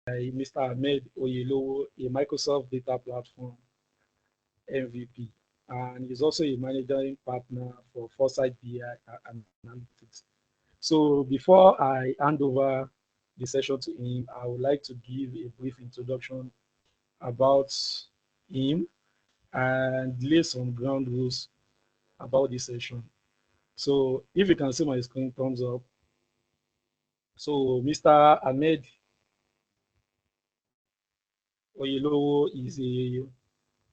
Mr. Ahmed Oyelowo, a Microsoft Data Platform MVP, and he's also a managing partner for Foresight BI Analytics. So before I hand over the session to him, I would like to give a brief introduction about him and lay some ground rules about this session. So if you can see my screen, thumbs up. So Mr. Ahmed Oyelowo is a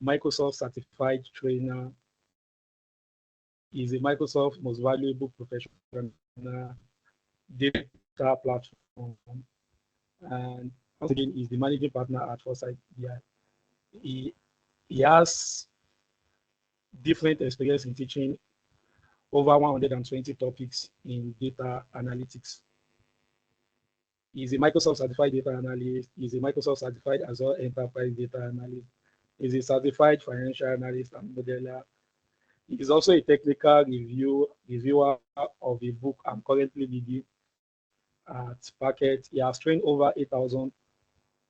Microsoft certified trainer. He's a Microsoft most valuable professional data platform. And once again, he's the managing partner at Foresight BI. He, he has different experience in teaching over 120 topics in data analytics. He's a Microsoft certified data analyst. He's a Microsoft certified Azure enterprise data analyst. He's a certified financial analyst and modeler. He is also a technical reviewer of a book I'm currently reading at Packet. He has trained over 8,000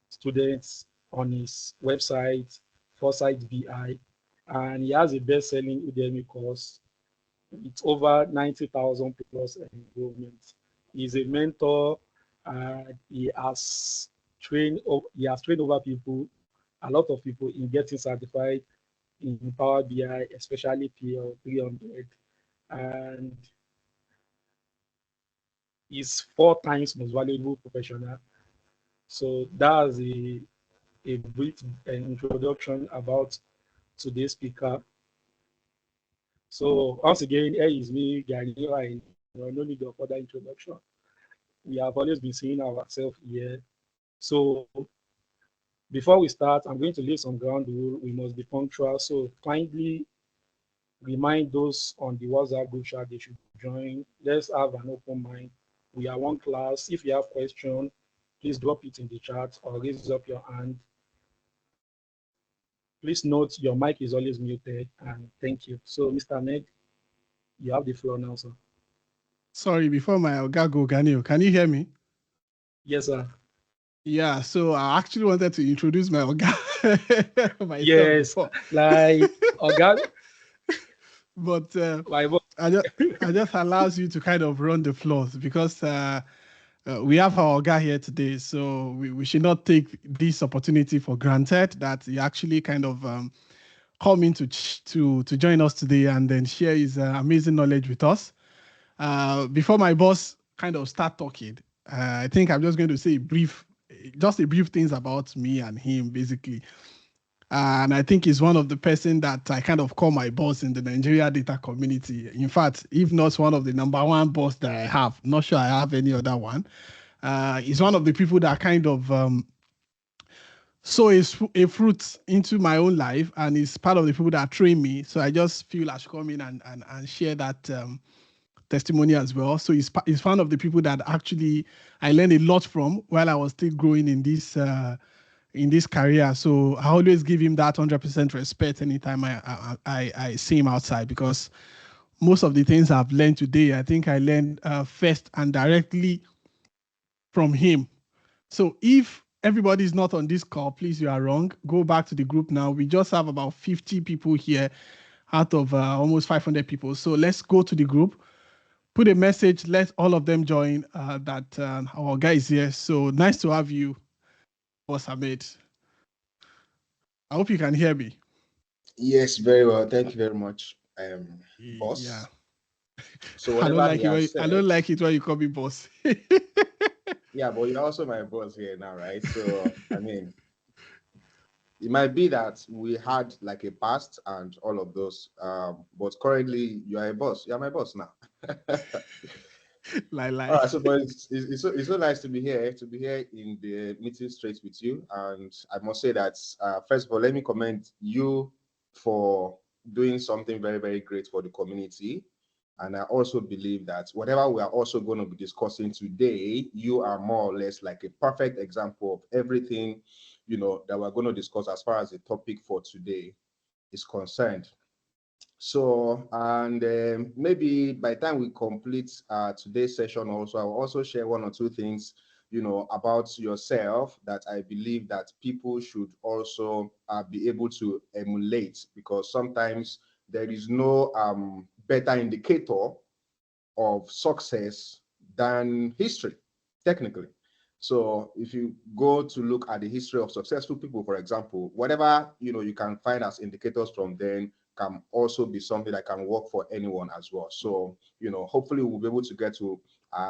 students on his website, Foresight BI, and he has a best-selling Udemy course with over 90,000 plus enrollments. He's a mentor, and he has trained over people, a lot of people in getting certified in Power BI, especially PL 300, and he's 4 times most valuable professional. So that's a brief introduction about today's speaker. So once again, here is me, Gary. No need of further introduction. We have always been seeing ourselves here. So before we start, I'm going to lay some ground rule. We must be punctual. So kindly remind those on the WhatsApp group chat they should join. Let's have an open mind. We are one class. If you have question, please drop it in the chat or raise up your hand. Please note your mic is always muted, and thank you. So Mr. Meg, you have the floor now, sir. Sorry, before my Oga go, Ganio, can you hear me? Yes, sir. Yeah, so I actually wanted to introduce my Oga myself Yes, before. like Oga, But my boy. I just allows you to kind of run the floors because we have our Oga here today, so we should not take this opportunity for granted that he actually kind of come in to join us today and then share his amazing knowledge with us. Before my boss kind of start talking, I think I'm just going to say just a brief things about me and him, basically. And I think he's one of the person that I kind of call my boss in the Nigeria data community. In fact, if not one of the number one boss that I have, not sure I have any other one. He's one of the people that kind of sow a fruit into my own life, and he's part of the people that train me. So I just feel I should come in and share that testimony as well. So he's one of the people that actually I learned a lot from while I was still growing in this career. So I always give him that 100% respect anytime I see him outside, because most of the things I've learned today, I think I learned first and directly from him. So if everybody is not on this call, please, you are wrong. Go back to the group now. We just have about 50 people here out of almost 500 people. So let's go to the group, put a message, let all of them join that our guy is here. So nice to have you, Boss Ahmed. I hope you can hear me. Yes, very well. Thank you very much, Yeah. boss. So I don't whatever like he it has I don't said, like it when you call me boss. yeah, but you're also my boss here now, right? So I mean, it might be that we had like a past and all of those, but currently you are a boss. You're my boss now. All Lie. right, so but it's so nice to be here in the meeting straight with you. And I must say that first of all, let me commend you for doing something very, very great for the community. And I also believe that whatever we are also going to be discussing today, you are more or less like a perfect example of everything, that we're going to discuss as far as the topic for today is concerned. So, and maybe by the time we complete today's session also, I'll also share one or two things about yourself that I believe that people should also be able to emulate, because sometimes there is no better indicator of success than history, technically. So if you go to look at the history of successful people, for example, whatever you can find as indicators from them can also be something that can work for anyone as well. So hopefully we'll be able to get to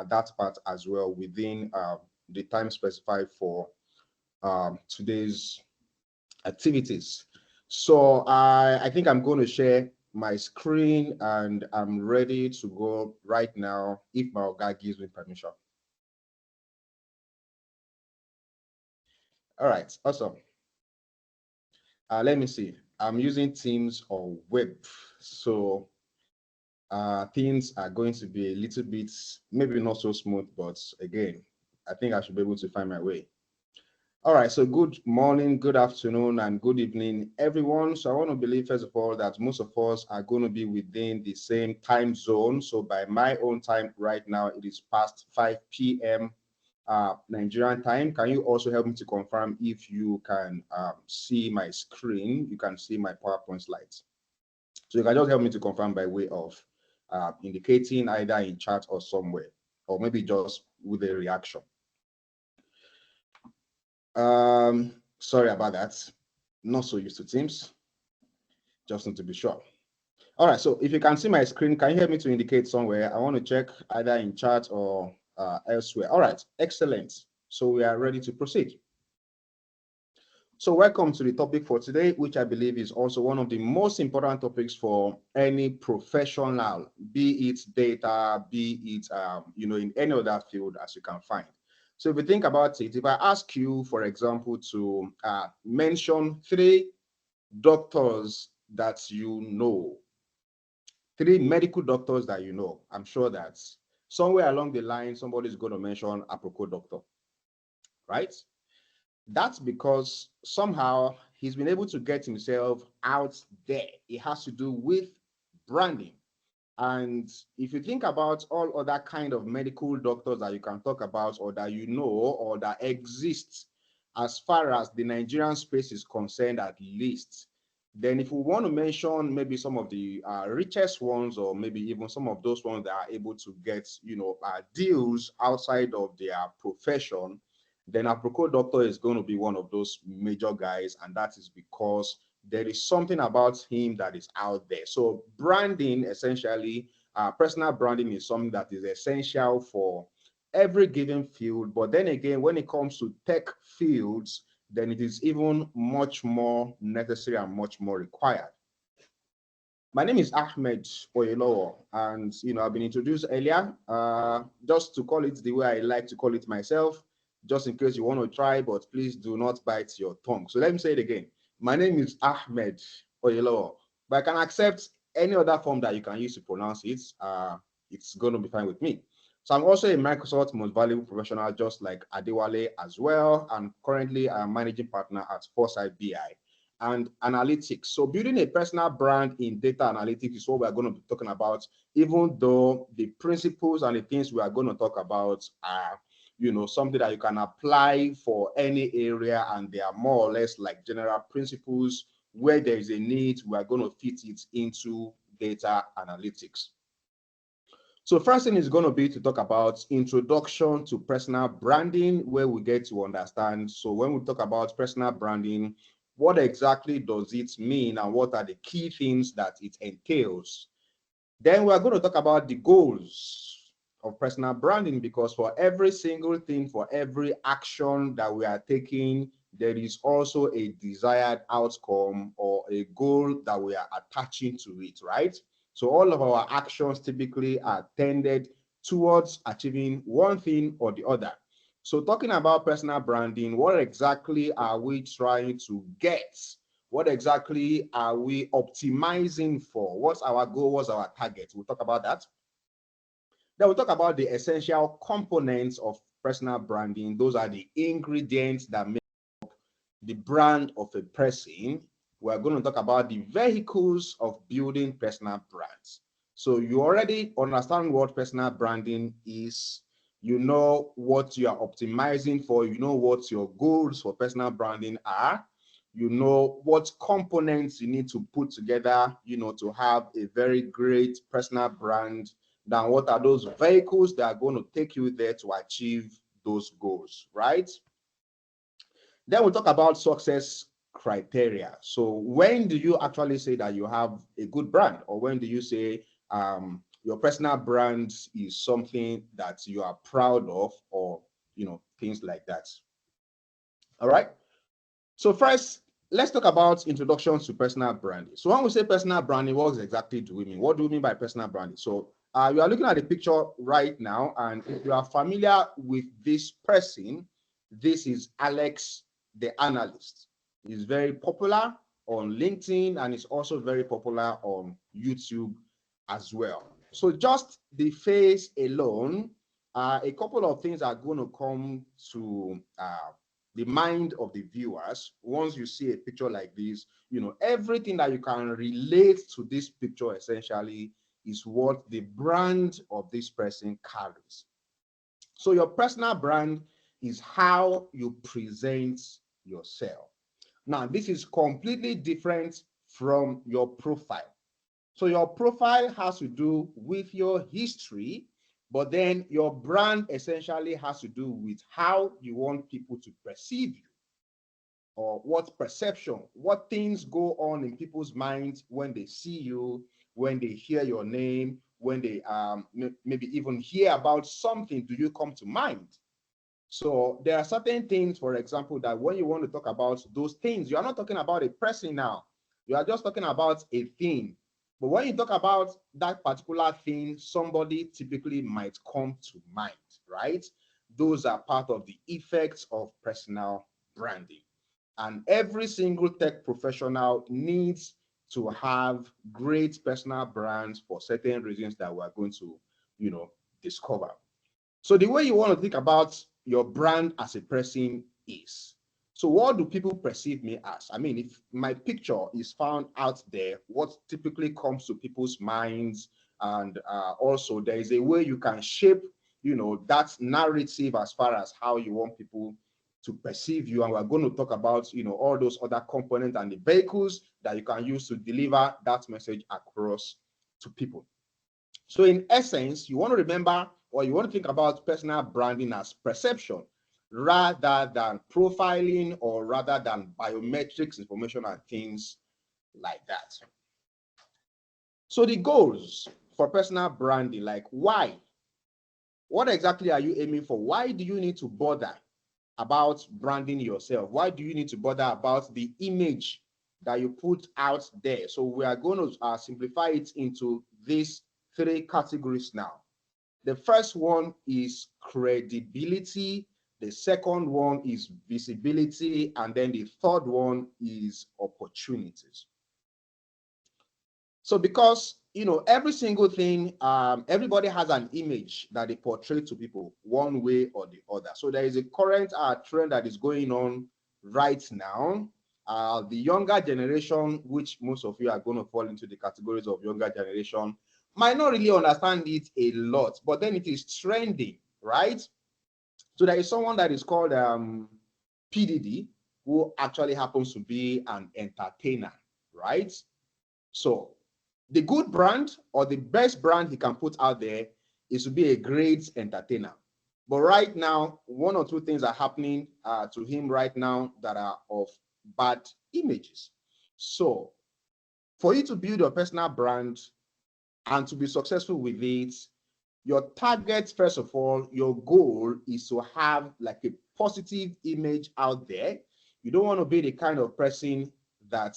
that part as well within the time specified for today's activities. So I think I'm going to share my screen and I'm ready to go right now if my Oga gives me permission. All right, awesome. Let me see. I'm using Teams or Web, so things are going to be a little bit, maybe not so smooth, but again, I think I should be able to find my way. All right, so good morning, good afternoon, and good evening, everyone. So I want to believe, first of all, that most of us are going to be within the same time zone. So by my own time right now, it is past 5 p.m. Nigerian time. Can you also help me to confirm if you can see my screen? You can see my PowerPoint slides. So you can just help me to confirm by way of indicating either in chat or somewhere, or maybe just with a reaction. Sorry about that. Not so used to Teams. Just need to be sure. All right, so if you can see my screen, can you help me to indicate somewhere? I want to check either in chat or elsewhere. All right, excellent. So we are ready to proceed. So welcome to the topic for today, which I believe is also one of the most important topics for any professional, be it data, be it in any other field as you can find. So if you think about it, if I ask you, for example, to mention 3 doctors that you know, 3 medical doctors that you know, I'm sure that somewhere along the line, somebody's going to mention apropos doctor, right? That's because somehow he's been able to get himself out there. It has to do with branding. And if you think about all other kind of medical doctors that you can talk about or that you know or that exist as far as the Nigerian space is concerned, at least, then if we want to mention maybe some of the richest ones, or maybe even some of those ones that are able to get deals outside of their profession, then a Proco doctor is going to be one of those major guys, and that is because there is something about him that is out there. So branding, essentially, personal branding is something that is essential for every given field. But then again, when it comes to tech fields, then it is even much more necessary and much more required. My name is Ahmed Oyelowo, and I've been introduced earlier. Just to call it the way I like to call it myself, just in case you want to try, but please do not bite your tongue. So let me say it again. My name is Ahmed Oyelowo, but I can accept any other form that you can use to pronounce it. It's going to be fine with me. So I'm also a Microsoft Most Valuable Professional, just like Adewale as well, and currently I'm managing partner at Foresight BI and analytics. So building a personal brand in data analytics is what we're going to be talking about, even though the principles and the things we are going to talk about are, something that you can apply for any area, and they are more or less like general principles. Where there is a need, we are going to fit it into data analytics. So first thing is going to be to talk about introduction to personal branding, where we get to understand. So when we talk about personal branding, what exactly does it mean and what are the key things that it entails? Then we're going to talk about the goals of personal branding, because for every single thing, for every action that we are taking, there is also a desired outcome or a goal that we are attaching to it, right? So all of our actions typically are tended towards achieving one thing or the other. So talking about personal branding, what exactly are we trying to get? What exactly are we optimizing for? What's our goal? What's our target? We'll talk about that. Then we'll talk about the essential components of personal branding. Those are the ingredients that make up the brand of a person. We're going to talk about the vehicles of building personal brands. So you already understand what personal branding is. You know what you are optimizing for. You know what your goals for personal branding are. You know what components you need to put together, to have a very great personal brand. Then what are those vehicles that are going to take you there to achieve those goals, right? Then we talk about success criteria. So when do you actually say that you have a good brand, or when do you say your personal brand is something that you are proud of, or things like that? All right. So first, let's talk about introductions to personal branding. So when we say personal branding, what exactly do we mean? What do we mean by personal branding? So you are looking at the picture right now, and if you are familiar with this person, this is Alex, the analyst. He's very popular on LinkedIn, and is also very popular on YouTube as well. So just the face alone, a couple of things are going to come to the mind of the viewers once you see a picture like this. Everything that you can relate to this picture essentially is what the brand of this person carries. So your personal brand is how you present yourself. Now, this is completely different from your profile. So your profile has to do with your history, but then your brand essentially has to do with how you want people to perceive you, or what things go on in people's minds when they see you, when they hear your name, when they maybe even hear about something. Do you come to mind? So there are certain things, for example, that when you want to talk about those things, you are not talking about a person now. You are just talking about a thing. But when you talk about that particular thing, somebody typically might come to mind, right? Those are part of the effects of personal branding. And every single tech professional needs to have great personal brands for certain reasons that we're going to, discover. So the way you want to think about your brand as a person is, so what do people perceive me as? I mean, if my picture is found out there, what typically comes to people's minds? And also there is a way you can shape, that narrative as far as how you want people to perceive you. And we're going to talk about, all those other components and the vehicles that you can use to deliver that message across to people. So in essence, you want to remember, or you want to think about personal branding as perception rather than profiling, or rather than biometrics information and things like that. So the goals for personal branding, like why? What exactly are you aiming for? Why do you need to bother about branding yourself? Why do you need to bother about the image that you put out there? So we are going to simplify it into these three categories now. The first one is credibility. The second one is visibility. And then the third one is opportunities. So because, every single thing, everybody has an image that they portray to people one way or the other. So there is a current trend that is going on right now. The younger generation, which most of you are going to fall into the categories of younger generation, might not really understand it a lot, but then it is trending, right? So there is someone that is called PDD, who actually happens to be an entertainer, right? So the good brand, or the best brand he can put out there, is to be a great entertainer. But right now, one or two things are happening to him right now that are of bad images. So for you to build your personal brand and to be successful with it, your target, first of all, your goal is to have like a positive image out there. You don't want to be the kind of person that,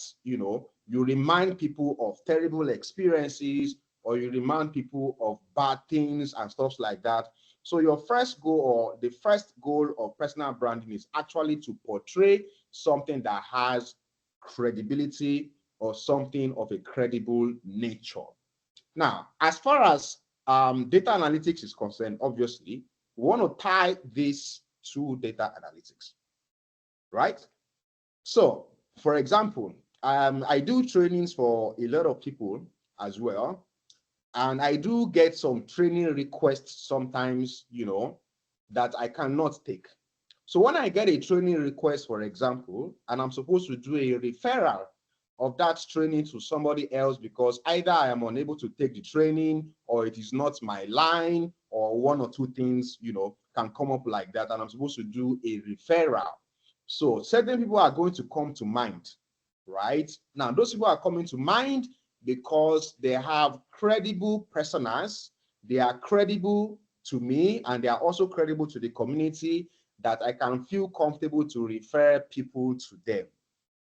you remind people of terrible experiences, or you remind people of bad things and stuff like that. So your first goal, or the first goal of personal branding, is actually to portray something that has credibility, or something of a credible nature. Now, as far as data analytics is concerned, obviously, we want to tie this to data analytics, right? So, for example, I do trainings for a lot of people as well, and I do get some training requests sometimes, that I cannot take. So when I get a training request, for example, and I'm supposed to do a referral of that training to somebody else because either I am unable to take the training or it is not my line or one or two things, can come up like that, and I'm supposed to do a referral. So certain people are going to come to mind, right? Now, those people are coming to mind because they have credible personas, they are credible to me, and they are also credible to the community that I can feel comfortable to refer people to them.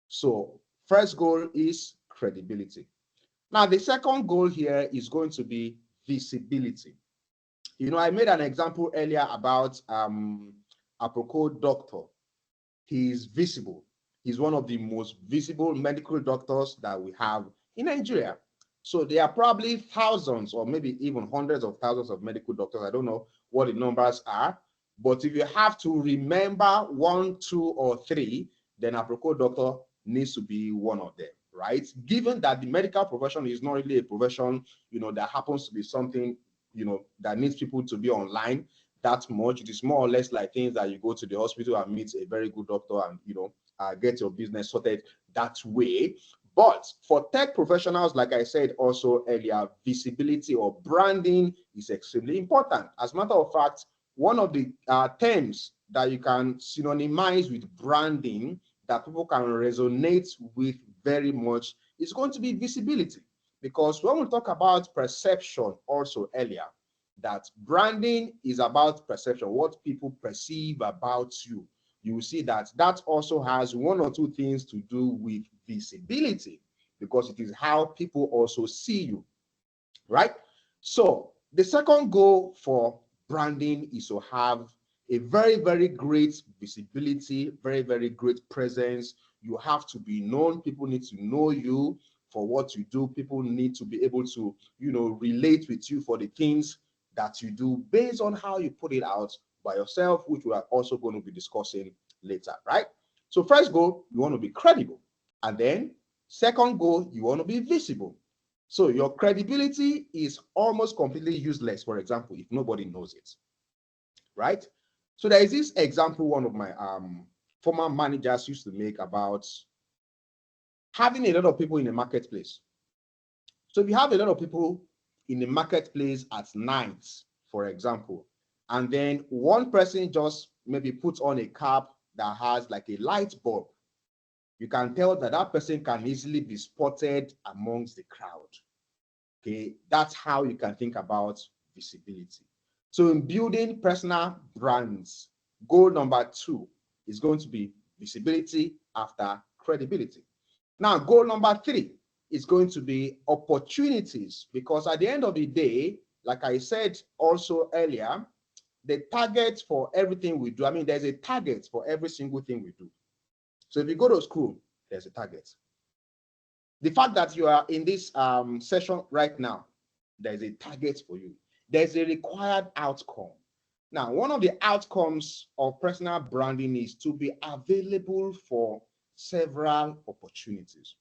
So first goal is credibility. Now, the second goal here is going to be visibility. I made an example earlier about Aproko doctor. He is visible. He's one of the most visible medical doctors that we have in Nigeria. So there are probably thousands or maybe even hundreds of thousands of medical doctors. I don't know what the numbers are, but if you have to remember 1, 2, or 3, then Aproko doctor needs to be one of them, right? Given that the medical profession is not really a profession, that happens to be something, that needs people to be online that much. It is more or less like things that you go to the hospital and meet a very good doctor and, get your business sorted that way. But for tech professionals, like I said also earlier, visibility or branding is extremely important. As a matter of fact, one of the terms that you can synonymize with branding that people can resonate with very much is going to be visibility. Because when we talk about perception also earlier, that branding is about perception, what people perceive about you. You will see that that also has 1 or 2 things to do with visibility, because it is how people also see you, right? So the second goal for branding is to have a very, very great visibility, very, very great presence. You have to be known. People need to know you for what you do. People need to be able to, relate with you for the things that you do based on how you put it out by yourself, which we are also going to be discussing later, right? So first goal, you want to be credible. And then second goal, you want to be visible. So your credibility is almost completely useless, for example, if nobody knows it, right? So there is this example one of my former managers used to make about having a lot of people in the marketplace. So if you have a lot of people in the marketplace at night, for example, and then one person just maybe puts on a cap that has like a light bulb, you can tell that that person can easily be spotted amongst the crowd. Okay, that's how you can think about visibility. So in building personal brands, goal number 2 is going to be visibility after credibility. Now, goal number 3 is going to be opportunities, because at the end of the day, like I said also earlier, the target for everything we do, there's a target for every single thing we do. So if you go to school, there's a target. The fact that you are in this session right now, there's a target for you. There's a required outcome. Now, one of the outcomes of personal branding is to be available for several opportunities.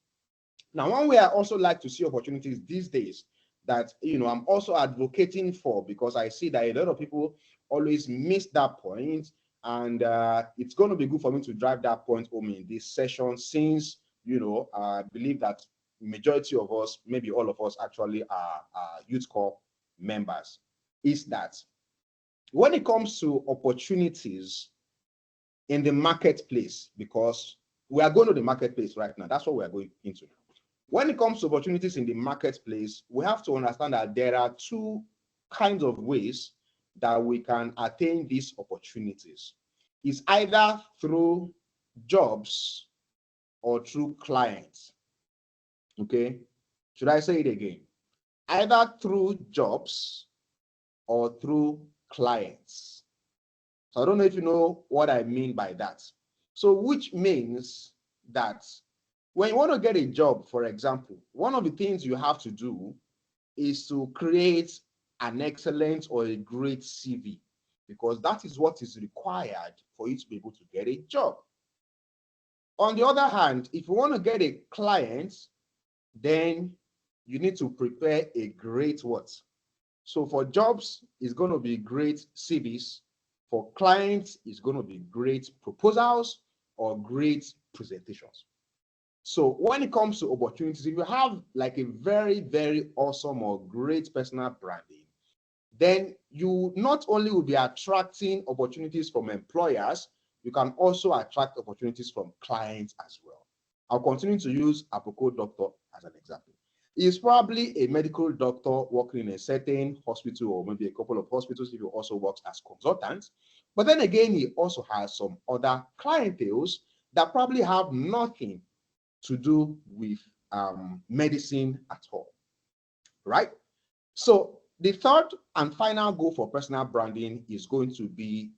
Now, one way I also like to see opportunities these days that, I'm also advocating for, because I see that a lot of people always miss that point, and it's going to be good for me to drive that point home in this session, since, I believe that majority of us, maybe all of us actually are Youth Corps members, is that when it comes to opportunities in the marketplace, because we are going to the marketplace right now, that's what we are going into. When it comes to opportunities in the marketplace, we have to understand that there are 2 kinds of ways that we can attain these opportunities. It's either through jobs or through clients. Okay, should I say it again? Either through jobs or through clients. So I don't know if you know what I mean by that. So which means that when you want to get a job, for example, one of the things you have to do is to create an excellent or a great CV, because that is what is required for you to be able to get a job. On the other hand, if you want to get a client, then you need to prepare a great what? So for jobs, it's going to be great CVs. For clients, it's going to be great proposals or great presentations. So when it comes to opportunities, if you have like a very, very awesome or great personal branding, then you not only will be attracting opportunities from employers, you can also attract opportunities from clients as well. I'll continue to use Apoko Doctor as an example. He's probably a medical doctor working in a certain hospital or maybe a couple of hospitals if he also works as consultant. But then again, he also has some other clienteles that probably have nothing to do with medicine at all, right? So the third and final goal for personal branding is going to be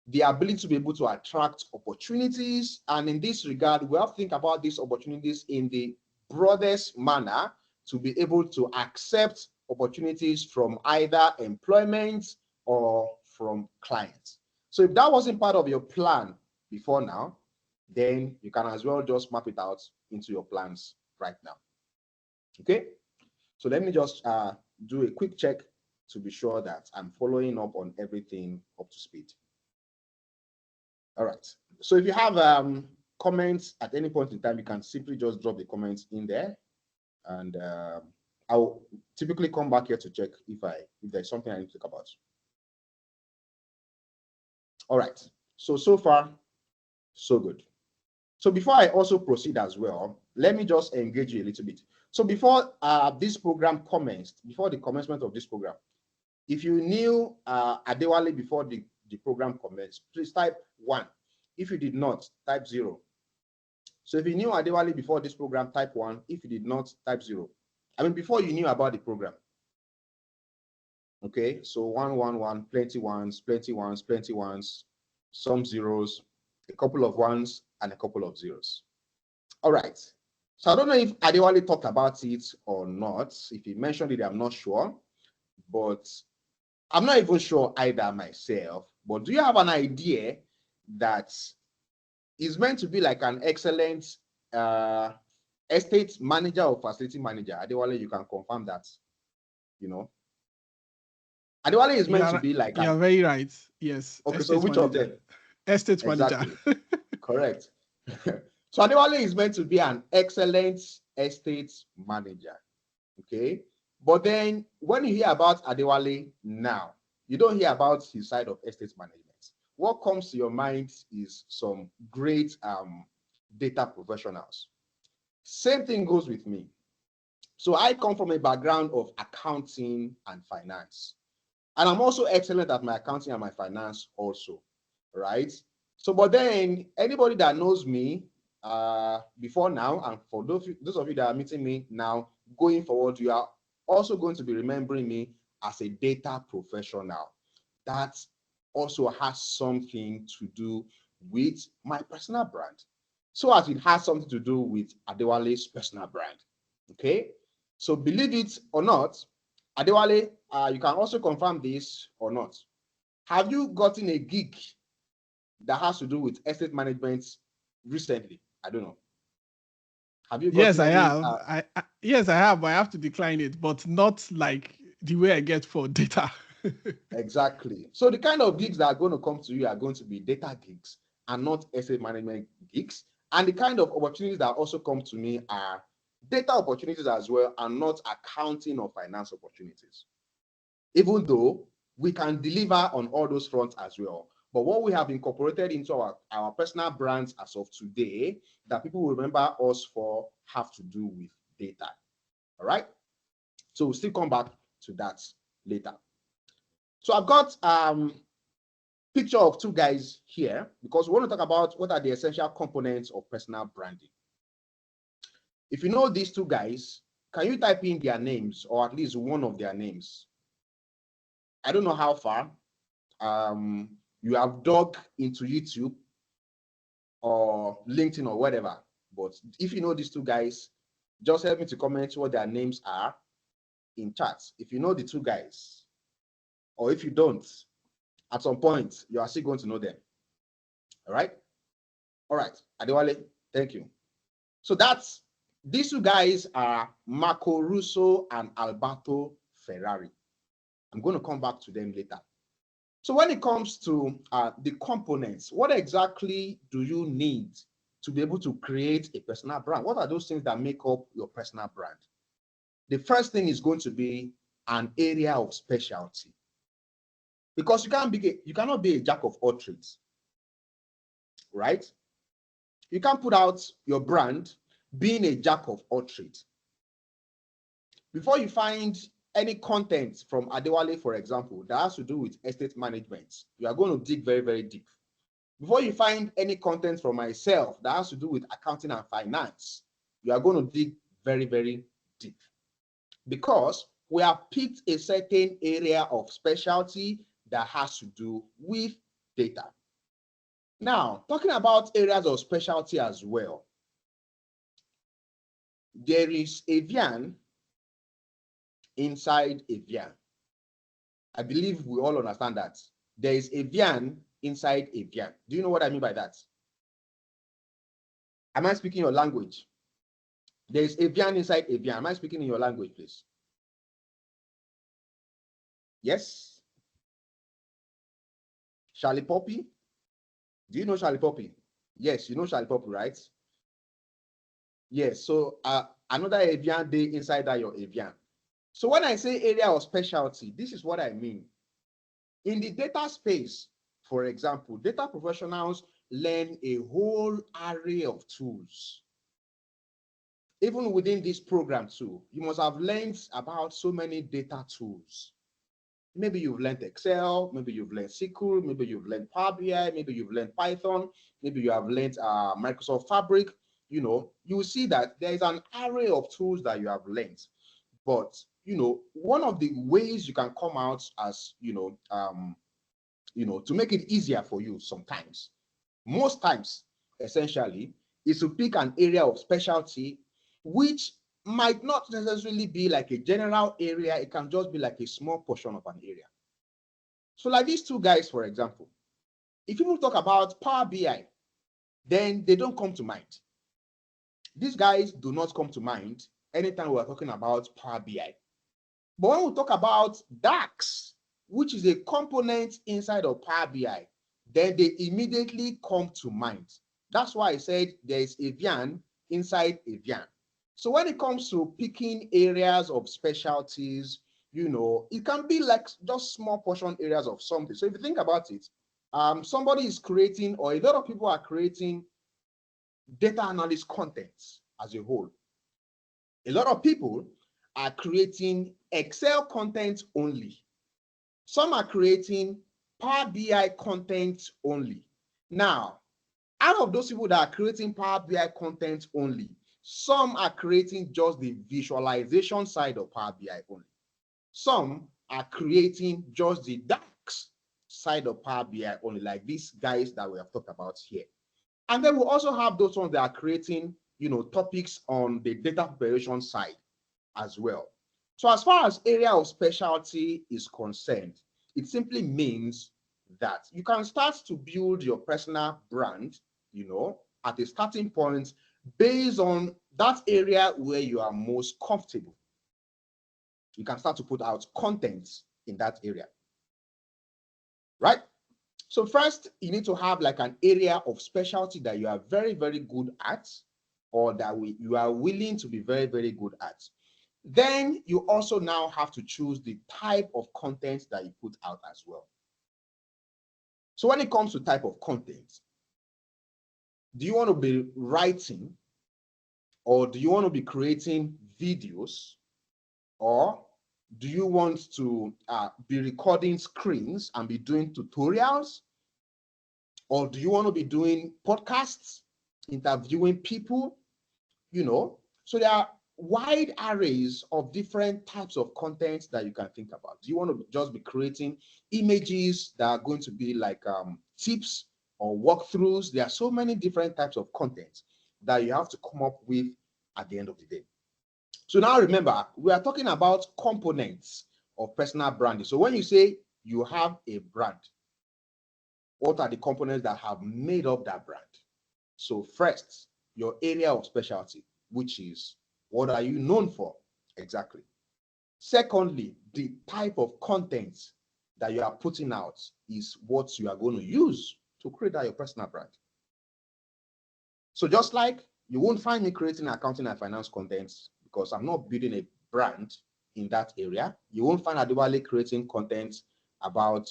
the ability to be able to attract opportunities. And in this regard, we have to think about these opportunities in the broadest manner to be able to accept opportunities from either employment or from clients. So if that wasn't part of your plan before now, then you can as well just map it out into your plans right now. Okay, so let me just do a quick check to be sure that I'm following up on everything up to speed. All right, so if you have comments at any point in time, you can simply just drop the comments in there, and I'll typically come back here to check if there's something I need to talk about. All right, so far so good. So before I also proceed as well, let me just engage you a little bit. So before this program commenced, before the commencement of this program, if you knew Adewale before the program commenced, please type 1. If you did not, type 0. So if you knew Adewale before this program, type 1. If you did not, type 0. I mean, before you knew about the program. Okay, so 1, 1, 1, plenty ones, plenty ones, plenty ones, some zeros, a couple of ones, and a couple of zeros. All right. So I don't know if Adewale talked about it or not. If he mentioned it, I'm not sure. But I'm not even sure either myself. But do you have an idea that is meant to be like an excellent estate manager or facility manager? Adewale, you can confirm that, you know. Adewale is meant to be like you're very right. Yes. Okay, so which of them? Estate manager. Exactly. Correct. So Adewale is meant to be an excellent estate manager. Okay. But then when you hear about Adewale now, you don't hear about his side of estate management. What comes to your mind is some great data professionals. Same thing goes with me. So I come from a background of accounting and finance. And I'm also excellent at my accounting and my finance also, right? So, but then anybody that knows me before now, and for those of you that are meeting me now, going forward, you are also going to be remembering me as a data professional. That also has something to do with my personal brand. So as it has something to do with Adewale's personal brand, okay? So believe it or not, Adewale, you can also confirm this or not. Have you gotten a gig that has to do with estate management recently? I don't know. Have you gotten Yes, I have. Yes, I have, but I have to decline it, but not like the way I get for data. Exactly. So the kind of gigs that are going to come to you are going to be data gigs and not estate management gigs. And the kind of opportunities that also come to me are data opportunities as well, and not accounting or finance opportunities. Even though we can deliver on all those fronts as well. But what we have incorporated into our personal brands as of today that people will remember us for have to do with data. All right. So we'll still come back to that later. So I've got picture of two guys here because we want to talk about what are the essential components of personal branding. If you know these two guys, can you type in their names or at least one of their names? I don't know how far you have dug into YouTube or LinkedIn or whatever, but if you know these two guys, just help me to comment what their names are in chats. If you know the two guys, or if you don't, at some point, you are still going to know them. All right? All right, Adewale, thank you. So these two guys are Marco Russo and Alberto Ferrari. I'm going to come back to them later. So when it comes to the components, what exactly do you need to be able to create a personal brand? What are those things that make up your personal brand? The first thing is going to be an area of specialty. Because you cannot be a jack of all trades, right? You can't put out your brand being a jack of all trades. Before you find any content from Adewale, for example, that has to do with estate management, you are going to dig very, very deep. Before you find any content from myself that has to do with accounting and finance, you are going to dig very, very deep. Because we have picked a certain area of specialty that has to do with data. Now, talking about areas of specialty as well, there is Avian inside Avian. I believe we all understand that. There is Avian inside Avian. Do you know what I mean by that? Am I speaking your language? There is Avian inside Avian. Am I speaking in your language, please? Yes? Charlie Poppy? Do you know Charlie Poppy? Yes, you know Charlie Poppy, right? Yes, so another Avian day inside that your Avian. So when I say area of specialty, this is what I mean. In the data space, for example, data professionals learn a whole array of tools. Even within this program too, you must have learned about so many data tools. Maybe you've learned Excel, maybe you've learned SQL, maybe you've learned Power BI, maybe you've learned Python, maybe you have learned Microsoft Fabric. You know, you will see that there is an array of tools that you have learned. But, you know, one of the ways you can come out as, to make it easier for you sometimes, most times, essentially, is to pick an area of specialty which might not necessarily be like a general area. It can just be like a small portion of an area. So like these two guys, for example, if people talk about Power BI, then they don't come to mind. These guys do not come to mind anytime we are talking about Power BI. But when we talk about DAX, which is a component inside of Power BI, then they immediately come to mind. That's why I said there is Avian inside Avian. So when it comes to picking areas of specialties, you know, it can be like just small portion areas of something. So if you think about it, somebody is creating, or a lot of people are creating data analyst content as a whole. A lot of people are creating Excel content only. Some are creating Power BI content only. Now, out of those people that are creating Power BI content only, some are creating just the visualization side of Power BI only. Some are creating just the DAX side of Power BI only, like these guys that we have talked about here. And then we also have those ones that are creating, you know, topics on the data preparation side as well. So as far as area of specialty is concerned, it simply means that you can start to build your personal brand, you know, at a starting point based on that area where you are most comfortable. You can start to put out content in that area, right? So first, you need to have like an area of specialty that you are very, very good at, or that you are willing to be very, very good at. Then you also now have to choose the type of content that you put out as well. So when it comes to type of content, do you want to be writing, or do you want to be creating videos, or do you want to be recording screens and be doing tutorials, or do you want to be doing podcasts, interviewing people, you know? So there are wide arrays of different types of content that you can think about. Do you want to just be creating images that are going to be like tips or walkthroughs? There are so many different types of content that you have to come up with at the end of the day. So now remember, we are talking about components of personal branding. So when you say you have a brand, what are the components that have made up that brand? So first, your area of specialty, which is what are you known for exactly? Secondly, the type of content that you are putting out is what you are going to use to create that your personal brand. So just like you won't find me creating accounting and finance content because I'm not building a brand in that area. You won't find Adewale creating content about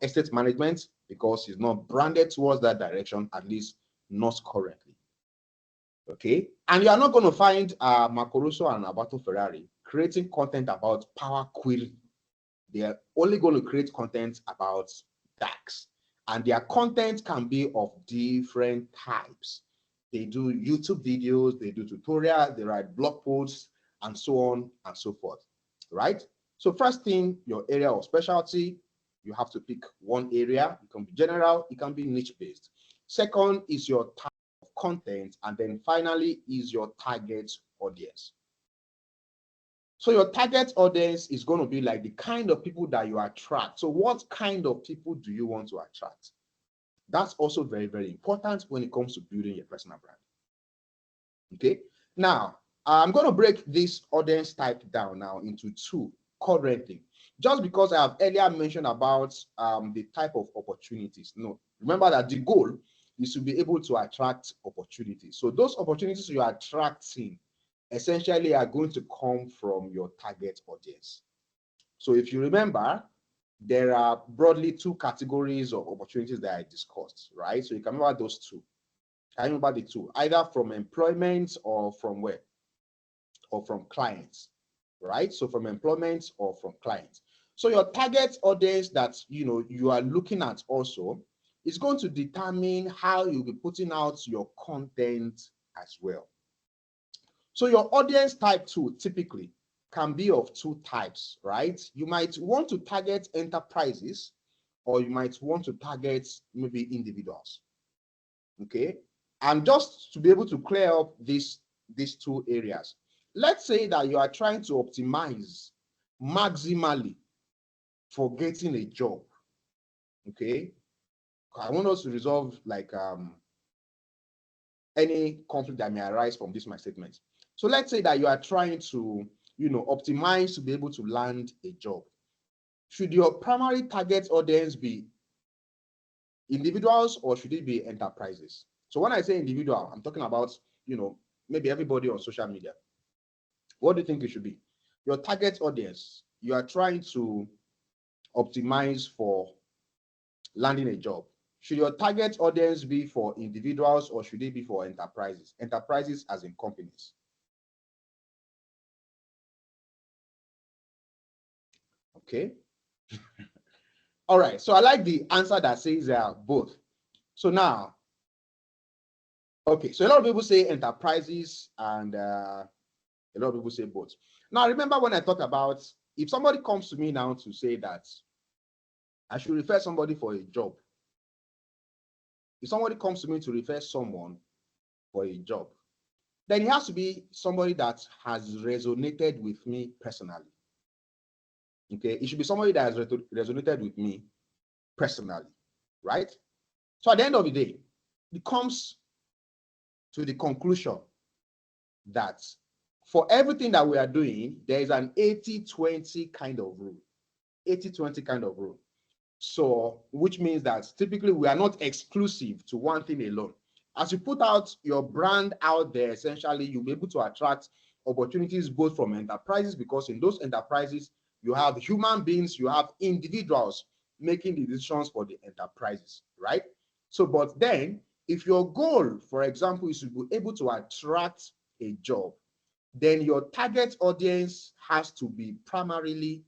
estate management because he's not branded towards that direction, at least not currently. Okay, and you are not going to find Marco Russo and Alberto Ferrari creating content about Power Query. They are only going to create content about DAX, and their content can be of different types. They do YouTube videos, they do tutorials, they write blog posts, and so on and so forth, right? So first thing, your area of specialty, you have to pick one area. It can be general, it can be niche-based. Second is your type of content, and then finally is your target audience. So your target audience is going to be like the kind of people that you attract. So what kind of people do you want to attract? That's also very, very important when it comes to building your personal brand. Okay. Now, I'm going to break this audience type down now into two currently, just because I have earlier mentioned about the type of opportunities. No, remember that the goal is to be able to attract opportunities. So those opportunities you are attracting essentially are going to come from your target audience. So if you remember, there are broadly two categories of opportunities that I discussed, right? So you can remember those two. I remember the two, either from employment or from where? Or from clients, right? So from employment or from clients. So your target audience that you are looking at also is going to determine how you'll be putting out your content as well. So your audience type 2 typically can be of two types, right? You might want to target enterprises, or you might want to target maybe individuals. Okay, and just to be able to clear up these two areas, let's say that you are trying to optimize maximally for getting a job. Okay, I want us to resolve like any conflict that may arise from this my statement. So let's say that you are trying to optimize to be able to land a job. Should your primary target audience be individuals or should it be enterprises? So when I say individual, I'm talking about maybe everybody on social media. What do you think it should be? Your target audience, you are trying to optimize for landing a job. Should your target audience be for individuals or should it be for enterprises? Enterprises as in companies. Okay. All right. So I like the answer that says both. So now, okay. So a lot of people say enterprises and a lot of people say both. Now, remember when I talked about if somebody comes to me now to say that I should refer somebody for a job. If somebody comes to me to refer someone for a job, then it has to be somebody that has resonated with me personally. Okay, it should be somebody that has resonated with me personally, right? So at the end of the day, it comes to the conclusion that for everything that we are doing, there is an 80-20 kind of rule. 80-20 kind of rule. So, which means that typically we are not exclusive to one thing alone. As you put out your brand out there, essentially, you'll be able to attract opportunities both from enterprises, because in those enterprises, you have human beings, you have individuals making the decisions for the enterprises, right? So, but then, if your goal, for example, is to be able to attract a job, then your target audience has to be primarily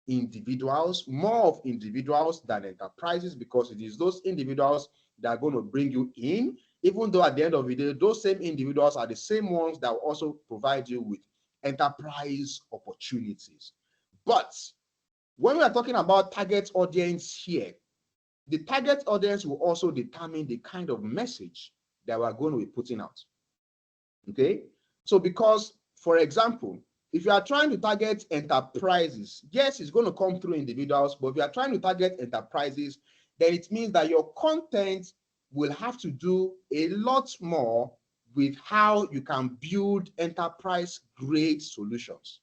individuals, more of individuals than enterprises, because it is those individuals that are going to bring you in, even though at the end of the day, those same individuals are the same ones that will also provide you with enterprise opportunities. But when we are talking about target audience here, the target audience will also determine the kind of message that we're going to be putting out. Okay? So because, for example, if you are trying to target enterprises, yes, it's going to come through individuals, but if you are trying to target enterprises, then it means that your content will have to do a lot more with how you can build enterprise-grade solutions.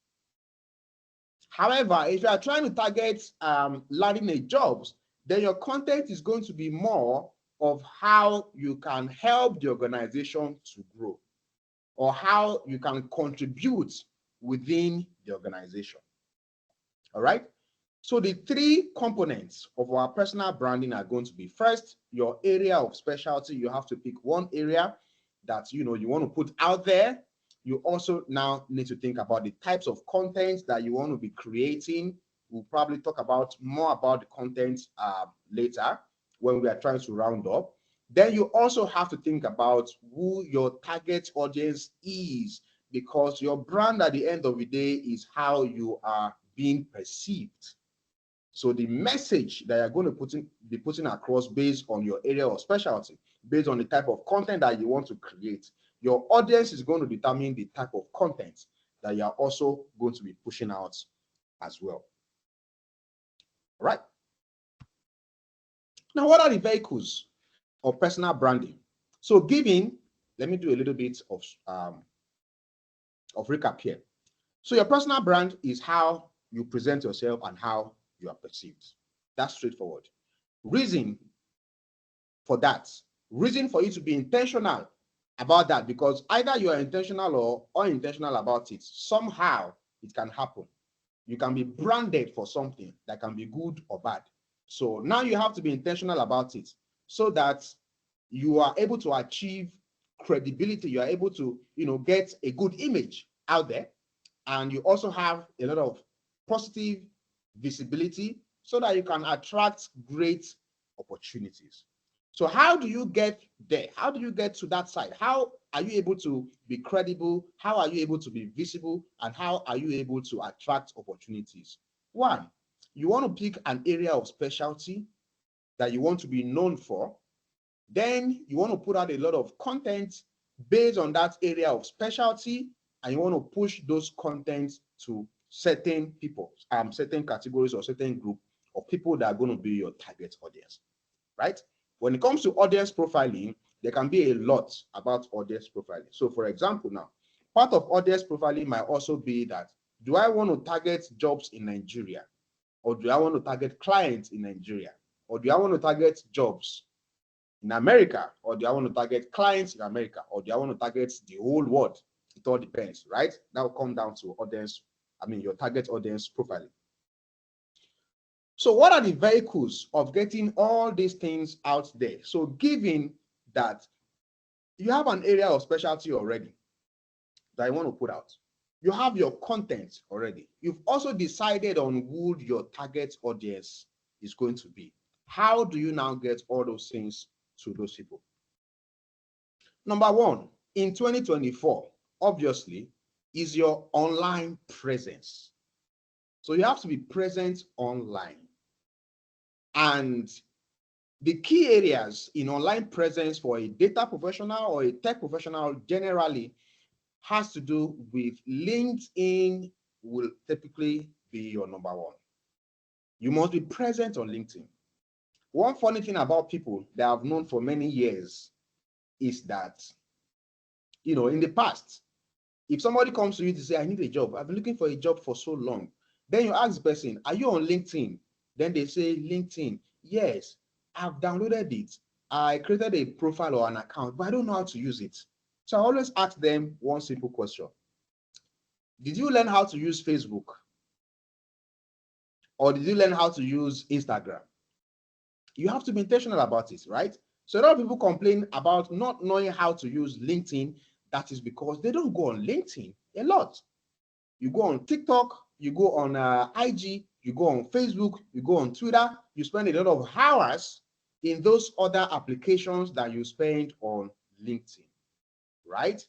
However, if you are trying to target landing a jobs, then your content is going to be more of how you can help the organization to grow or how you can contribute within the organization. All right. So the three components of our personal branding are going to be, first, your area of specialty. You have to pick one area that you want to put out there. You also now need to think about the types of content that you want to be creating. We'll probably talk about more about the content later when we are trying to round up. Then you also have to think about who your target audience is, because your brand at the end of the day is how you are being perceived. So the message that you're going to be putting across based on your area of specialty, based on the type of content that you want to create, your audience is going to determine the type of content that you're also going to be pushing out as well. All right. Now, what are the vehicles of personal branding? So let me do a little bit of recap here. So your personal brand is how you present yourself and how you are perceived. That's straightforward. Reason for you to be intentional about that, because either you are intentional or unintentional about it, somehow it can happen. You can be branded for something that can be good or bad. So now you have to be intentional about it so that you are able to achieve credibility. You are able to, get a good image out there. And you also have a lot of positive visibility so that you can attract great opportunities. So how do you get there? How do you get to that side? How are you able to be credible? How are you able to be visible? And how are you able to attract opportunities? One, you want to pick an area of specialty that you want to be known for. Then you want to put out a lot of content based on that area of specialty, and you want to push those contents to certain people, certain categories or certain group of people that are going to be your target audience, right? When it comes to audience profiling, there can be a lot about audience profiling. So for example, now, part of audience profiling might also be that, do I want to target jobs in Nigeria? Or do I want to target clients in Nigeria? Or do I want to target jobs in America? Or do I want to target clients in America? Or do I want to target the whole world? It all depends, right? That will come down to your target audience profiling. So what are the vehicles of getting all these things out there? So given that you have an area of specialty already that you want to put out, you have your content already, you've also decided on who your target audience is going to be. How do you now get all those things to those people? Number one, in 2024, obviously, is your online presence. So you have to be present online. And the key areas in online presence for a data professional or a tech professional generally has to do with LinkedIn will typically be your number one. You must be present on LinkedIn. One funny thing about people that I've known for many years is that, in the past, if somebody comes to you to say, I need a job, I've been looking for a job for so long, then you ask the person, are you on LinkedIn? Then they say, LinkedIn. Yes, I've downloaded it. I created a profile or an account, but I don't know how to use it. So I always ask them one simple question. Did you learn how to use Facebook? Or did you learn how to use Instagram? You have to be intentional about it, right? So a lot of people complain about not knowing how to use LinkedIn. That is because they don't go on LinkedIn a lot. You go on TikTok, you go on IG, you go on Facebook, you go on Twitter, you spend a lot of hours in those other applications that you spend on LinkedIn, right?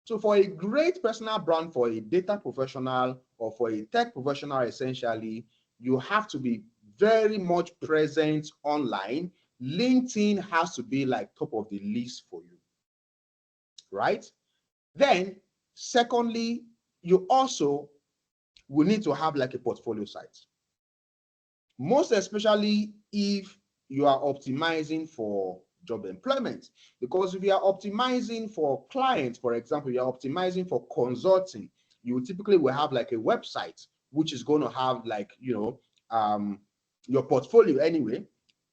So for a great personal brand, for a data professional or for a tech professional, essentially, you have to be very much present online. LinkedIn has to be like top of the list for you, right? Then, secondly, you also will need to have like a portfolio site. Most especially if you are optimizing for job employment. Because if you are optimizing for clients, for example, you are optimizing for consulting, you typically will have like a website which is going to have like, your portfolio anyway.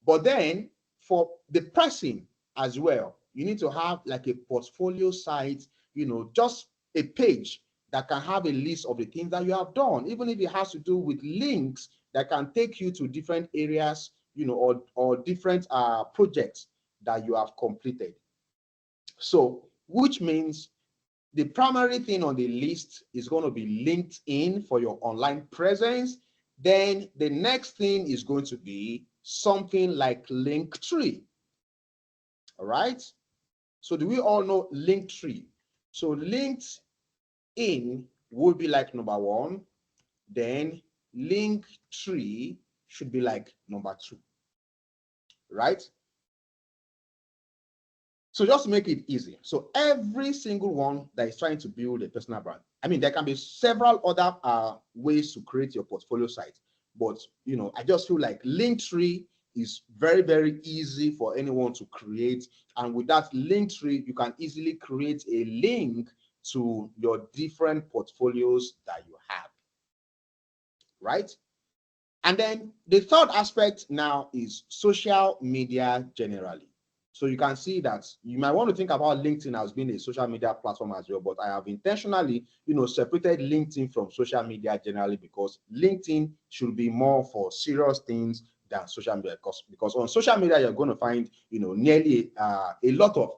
But then for the person as well, you need to have like a portfolio site, just a page that can have a list of the things that you have done, even if it has to do with links that can take you to different areas, or different projects that you have completed. So, which means the primary thing on the list is going to be LinkedIn for your online presence. Then the next thing is going to be something like Linktree. All right. So do we all know Linktree? So LinkedIn would be like number one. Then Linktree should be like number two. Right? So just to make it easy. So every single one that is trying to build a personal brand, I mean, there can be several other ways to create your portfolio site, but I just feel like Linktree is very, very easy for anyone to create. And with that Linktree, you can easily create a link to your different portfolios that you have, right? And then the third aspect now is social media generally. So you can see that you might want to think about LinkedIn as being a social media platform as well, but I have intentionally, separated LinkedIn from social media generally, because LinkedIn should be more for serious things than social media. Because on social media, you're going to find, nearly a lot of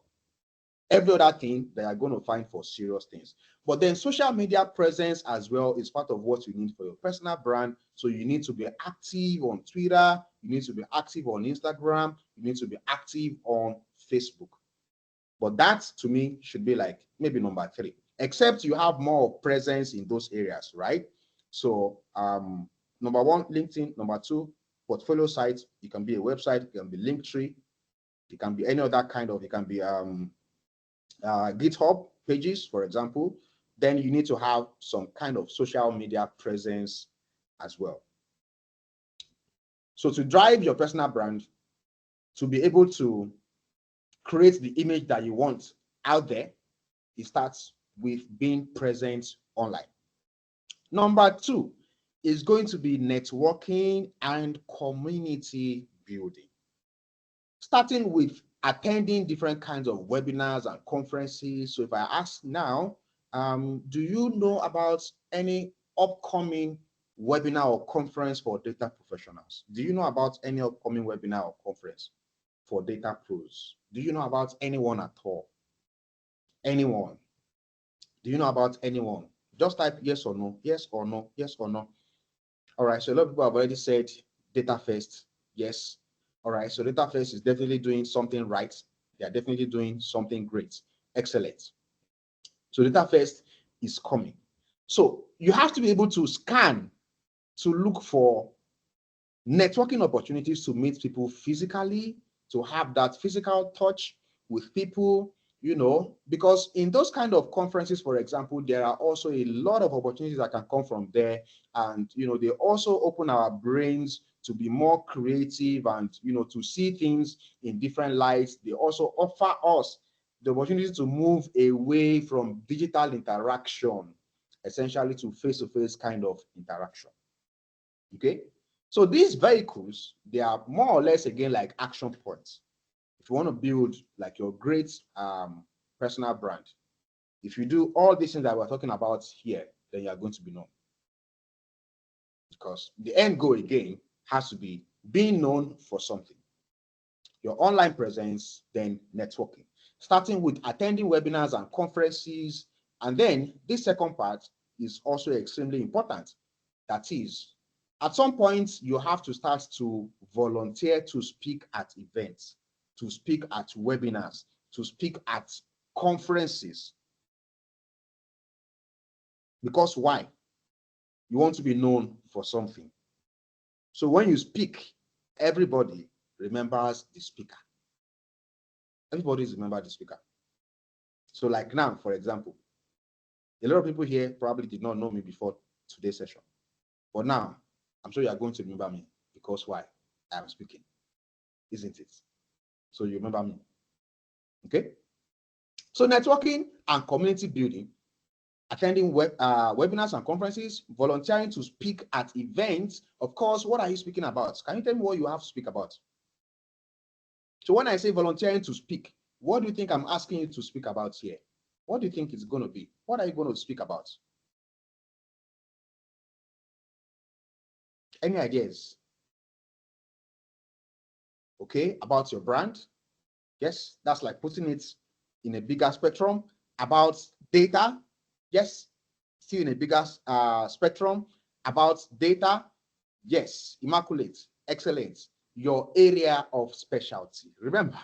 every other thing that you're going to find for serious things. But then social media presence as well is part of what you need for your personal brand. So you need to be active on Twitter, you need to be active on Instagram, you need to be active on Facebook. But that to me should be like maybe number three, except you have more presence in those areas, right? So number one, LinkedIn. Number two, portfolio site. It can be a website, it can be Linktree, it can be any other kind of, it can be GitHub pages, for example. Then you need to have some kind of social media presence as well. So to drive your personal brand, to be able to create the image that you want out there, it starts with being present online. Number two is going to be networking and community building. Starting with attending different kinds of webinars and conferences. So if I ask now, do you know about any upcoming webinar or conference for data professionals? Do you know about any upcoming webinar or conference for data pros? Do you know about anyone at all? Anyone? Do you know about anyone? Just type yes or no, yes or no, yes or no. All right, so a lot of people have already said Data First, yes. All right, so Data First is definitely doing something right. They are definitely doing something great. Excellent. So Data First is coming. So you have to be able to scan to look for networking opportunities, to meet people physically, to have that physical touch with people, because in those kind of conferences, for example, there are also a lot of opportunities that can come from there. And, they also open our brains to be more creative and, to see things in different lights. They also offer us the opportunity to move away from digital interaction, essentially to face-to-face kind of interaction. Okay. So these vehicles, they are more or less, again, like action points. If you want to build like your great personal brand, if you do all these things that we're talking about here, then you are going to be known. Because the end goal, again, has to be being known for something. Your online presence, then networking. Starting with attending webinars and conferences. And then this second part is also extremely important. That is, at some point, you have to start to volunteer to speak at events, to speak at webinars, to speak at conferences. Because why? You want to be known for something. So when you speak, everybody remembers the speaker. Everybody remembers the speaker. So like now, for example, a lot of people here probably did not know me before today's session. But now, I'm sure you are going to remember me, because why? I am speaking, isn't it? So you remember me. Okay? So networking and community building attending webinars and conferences, volunteering to speak at events. Of course, what are you speaking about? Can you tell me what you have to speak about? So when I say volunteering to speak, what do you think I'm asking you to speak about here? What do you think it's going to be? What are you going to speak about? Any ideas? Okay, about your brand. Yes, that's like putting it in a bigger spectrum. About data. Yes, still in a bigger spectrum. About data. Yes, immaculate, excellent. Your area of specialty. Remember,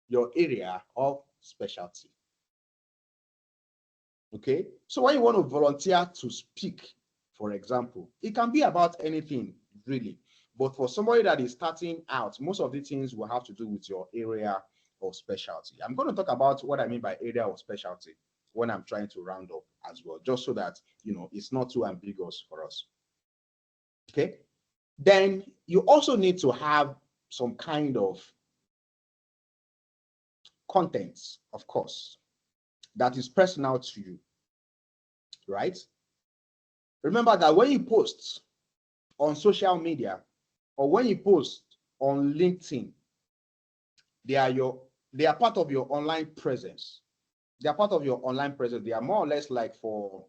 your area of specialty. Okay, so when you want to volunteer to speak, for example, it can be about anything really, but for somebody that is starting out, most of the things will have to do with your area of specialty. I'm going to talk about what I mean by area of specialty when I'm trying to round up as well, just so that it's not too ambiguous for us. Okay, then you also need to have some kind of content, of course, that is personal to you, right? Remember that when you post on social media or when you post on LinkedIn, they are part of your online presence. They are part of your online presence. They are more or less like for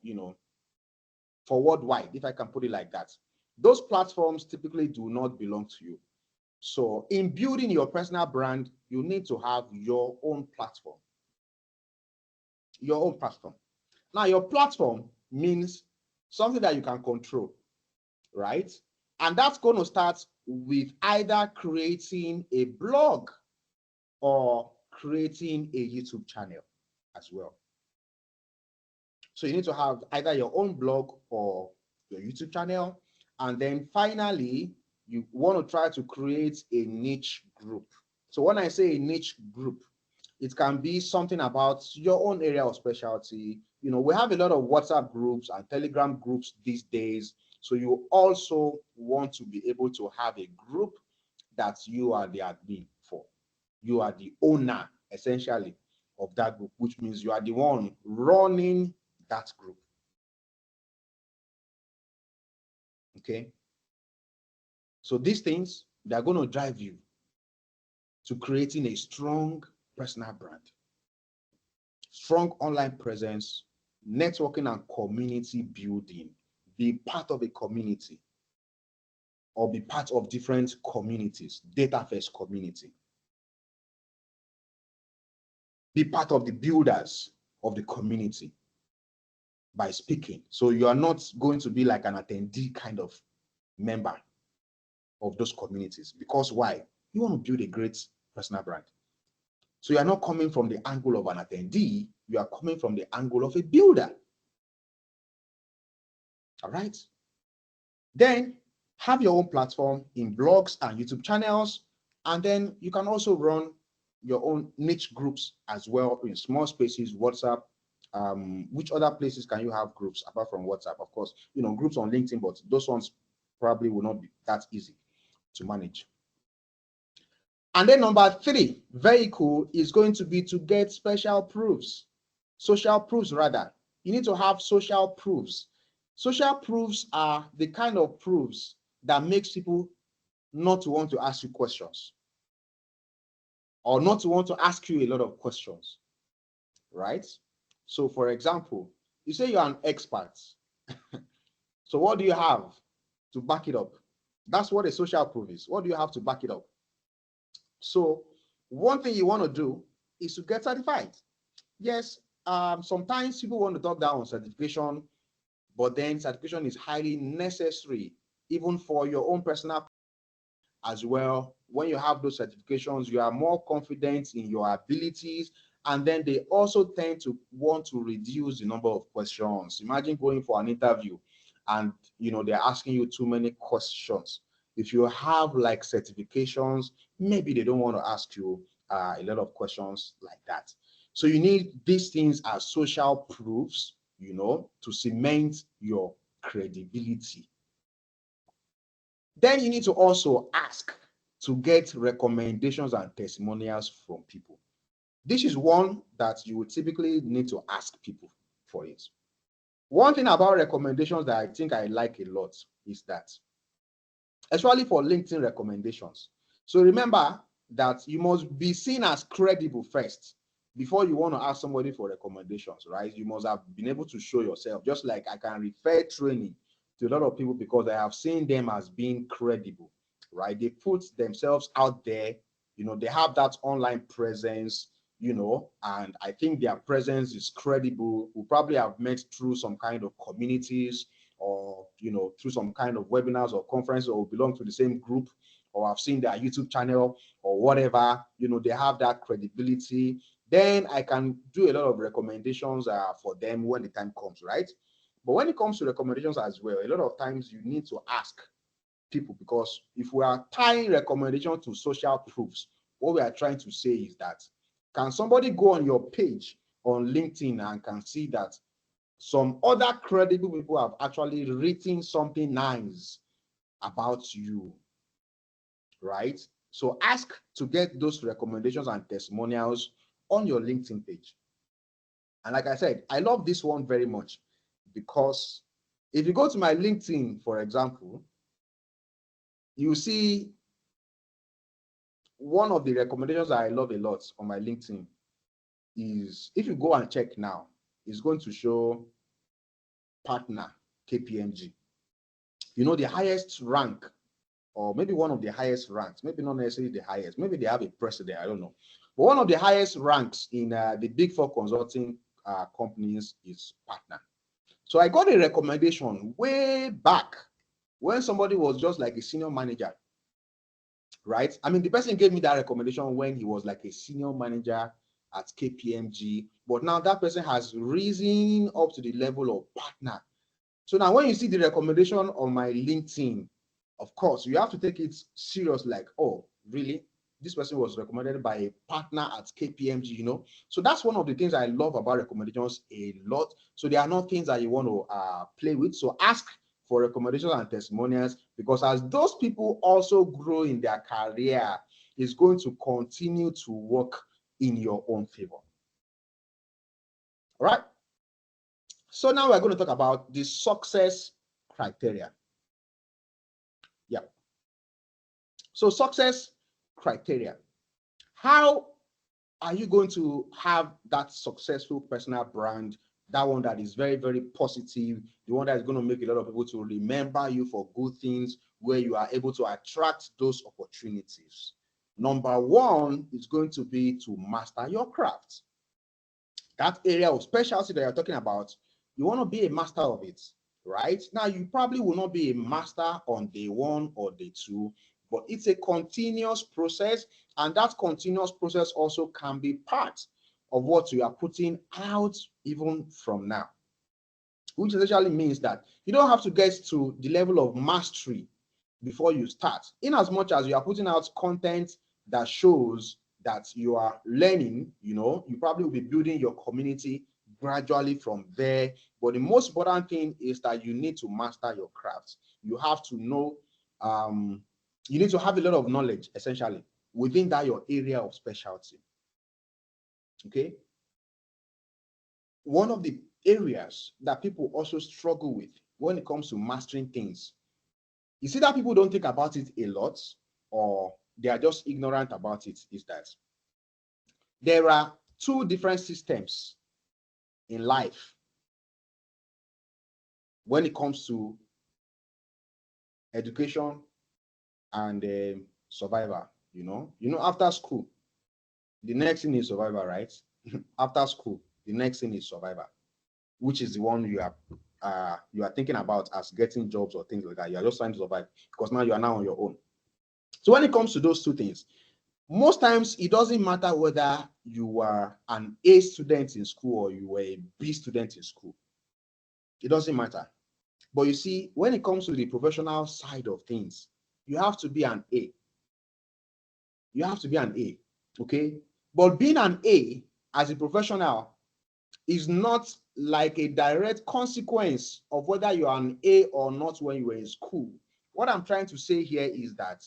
worldwide, if I can put it like that. Those platforms typically do not belong to you. So in building your personal brand, you need to have your own platform. Your own platform. Now, your platform means something that you can control, right? And that's going to start with either creating a blog or creating a YouTube channel as well. So you need to have either your own blog or your YouTube channel. And then finally, you want to try to create a niche group. So when I say a niche group, it can be something about your own area of specialty. We have a lot of WhatsApp groups and Telegram groups these days. So you also want to be able to have a group that you are the admin for. You are the owner, essentially, of that group, which means you are the one running that group. Okay? So these things, they're going to drive you to creating a strong personal brand, strong online presence, networking and community building. Be part of a community or be part of different communities, data first community. Be part of the builders of the community by speaking. So you are not going to be like an attendee kind of member of those communities. Because why? You want to build a great personal brand. So you are not coming from the angle of an attendee, you are coming from the angle of a builder. All right? Then have your own platform in blogs and YouTube channels, and then you can also run your own niche groups as well in small spaces, WhatsApp. Which other places can you have groups apart from WhatsApp? Of course, groups on LinkedIn, but those ones probably will not be that easy to manage. And then number 3, very cool, is going to be to get social proofs. Social proofs, rather. You need to have social proofs. Social proofs are the kind of proofs that makes people not to want to ask you questions or not to want to ask you a lot of questions, right? So for example, you say you're an expert. So what do you have to back it up? That's what a social proof is. What do you have to back it up? So one thing you want to do is to get certified. Yes, sometimes people want to talk down on certification, but then certification is highly necessary, even for your own personal as well. When you have those certifications, you are more confident in your abilities, and then they also tend to want to reduce the number of questions. Imagine going for an interview and they're asking you too many questions. If you have like certifications, maybe they don't want to ask you a lot of questions like that. So you need these things as social proofs, to cement your credibility. Then you need to also ask to get recommendations and testimonials from people. This is one that you would typically need to ask people for it. One thing about recommendations that I think I like a lot is that, especially for LinkedIn recommendations. So remember that you must be seen as credible first before you want to ask somebody for recommendations, right? You must have been able to show yourself. Just like I can refer training to a lot of people because I have seen them as being credible, right? They put themselves out there, they have that online presence, and I think their presence is credible. We probably have met through some kind of communities, or through some kind of webinars or conferences, or belong to the same group, or I've seen their YouTube channel or whatever. They have that credibility. Then I can do a lot of recommendations for them when the time comes, right? But when it comes to recommendations as well, a lot of times you need to ask people, because if we are tying recommendations to social proofs, what we are trying to say is that, can somebody go on your page on LinkedIn and can see that some other credible people have actually written something nice about you, right? So ask to get those recommendations and testimonials on your LinkedIn page. And like I said, I love this one very much, because if you go to my LinkedIn, for example, you see one of the recommendations that I love a lot on my LinkedIn is, if you go and check now, it's going to show partner KPMG. The highest rank, or maybe one of the highest ranks, maybe not necessarily the highest, maybe they have a president, I don't know. But one of the highest ranks in the big four consulting companies is partner. So I got a recommendation way back when somebody was just like a senior manager, right? I mean, the person gave me that recommendation when he was like a senior manager at KPMG, but now that person has risen up to the level of partner. So now when you see the recommendation on my LinkedIn, of course, you have to take it serious, like, oh, really? This person was recommended by a partner at KPMG, So that's one of the things I love about recommendations a lot. So they are not things that you want to play with. So ask for recommendations and testimonials, because as those people also grow in their career, it's going to continue to work in your own favor. All right. So now we're going to talk about the success criteria. Yeah. So success criteria. How are you going to have that successful personal brand, that one that is very, very positive, the one that is going to make a lot of people to remember you for good things, where you are able to attract those opportunities? Number one is going to be to master your craft. That area of specialty that you're talking about, you want to be a master of it, right? Now, you probably will not be a master on day one or day two, but it's a continuous process, and that continuous process also can be part of what you are putting out even from now, which essentially means that you don't have to get to the level of mastery before you start. In as much as you are putting out content that shows that you are learning, you probably will be building your community gradually from there. But the most important thing is that you need to master your craft. You have to know, you need to have a lot of knowledge, essentially, within that your area of specialty. Okay. One of the areas that people also struggle with when it comes to mastering things, you see that people don't think about it a lot, or they are just ignorant about it, is that there are two different systems in life when it comes to education and survival. After school, the next thing is survival, right? After school, the next thing is survival, which is the one you are thinking about as getting jobs or things like that. You are just trying to survive, because now you are now on your own. So when it comes to those two things, most times it doesn't matter whether you were an A student in school or you were a B student in school. It doesn't matter. But you see, when it comes to the professional side of things, you have to be an A. You have to be an A, okay? But being an A as a professional is not like a direct consequence of whether you are an A or not when you were in school. What I'm trying to say here is that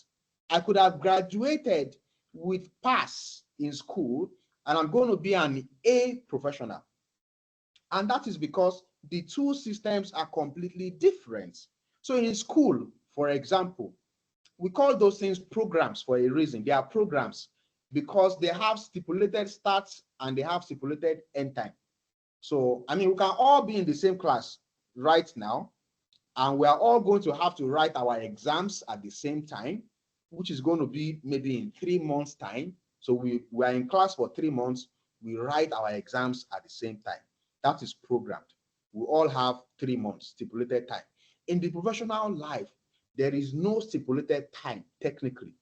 I could have graduated with pass in school, and I'm going to be an A professional. And that is because the two systems are completely different. So in school, for example, we call those things programs for a reason. They are programs because they have stipulated starts and they have stipulated end time. So, I mean, we can all be in the same class right now, and we are all going to have to write our exams at the same time, which is going to be maybe in 3 months' time. So we are in class for 3 months. We write our exams at the same time. That is programmed. We all have 3 months, stipulated time. In the professional life, there is no stipulated time, technically,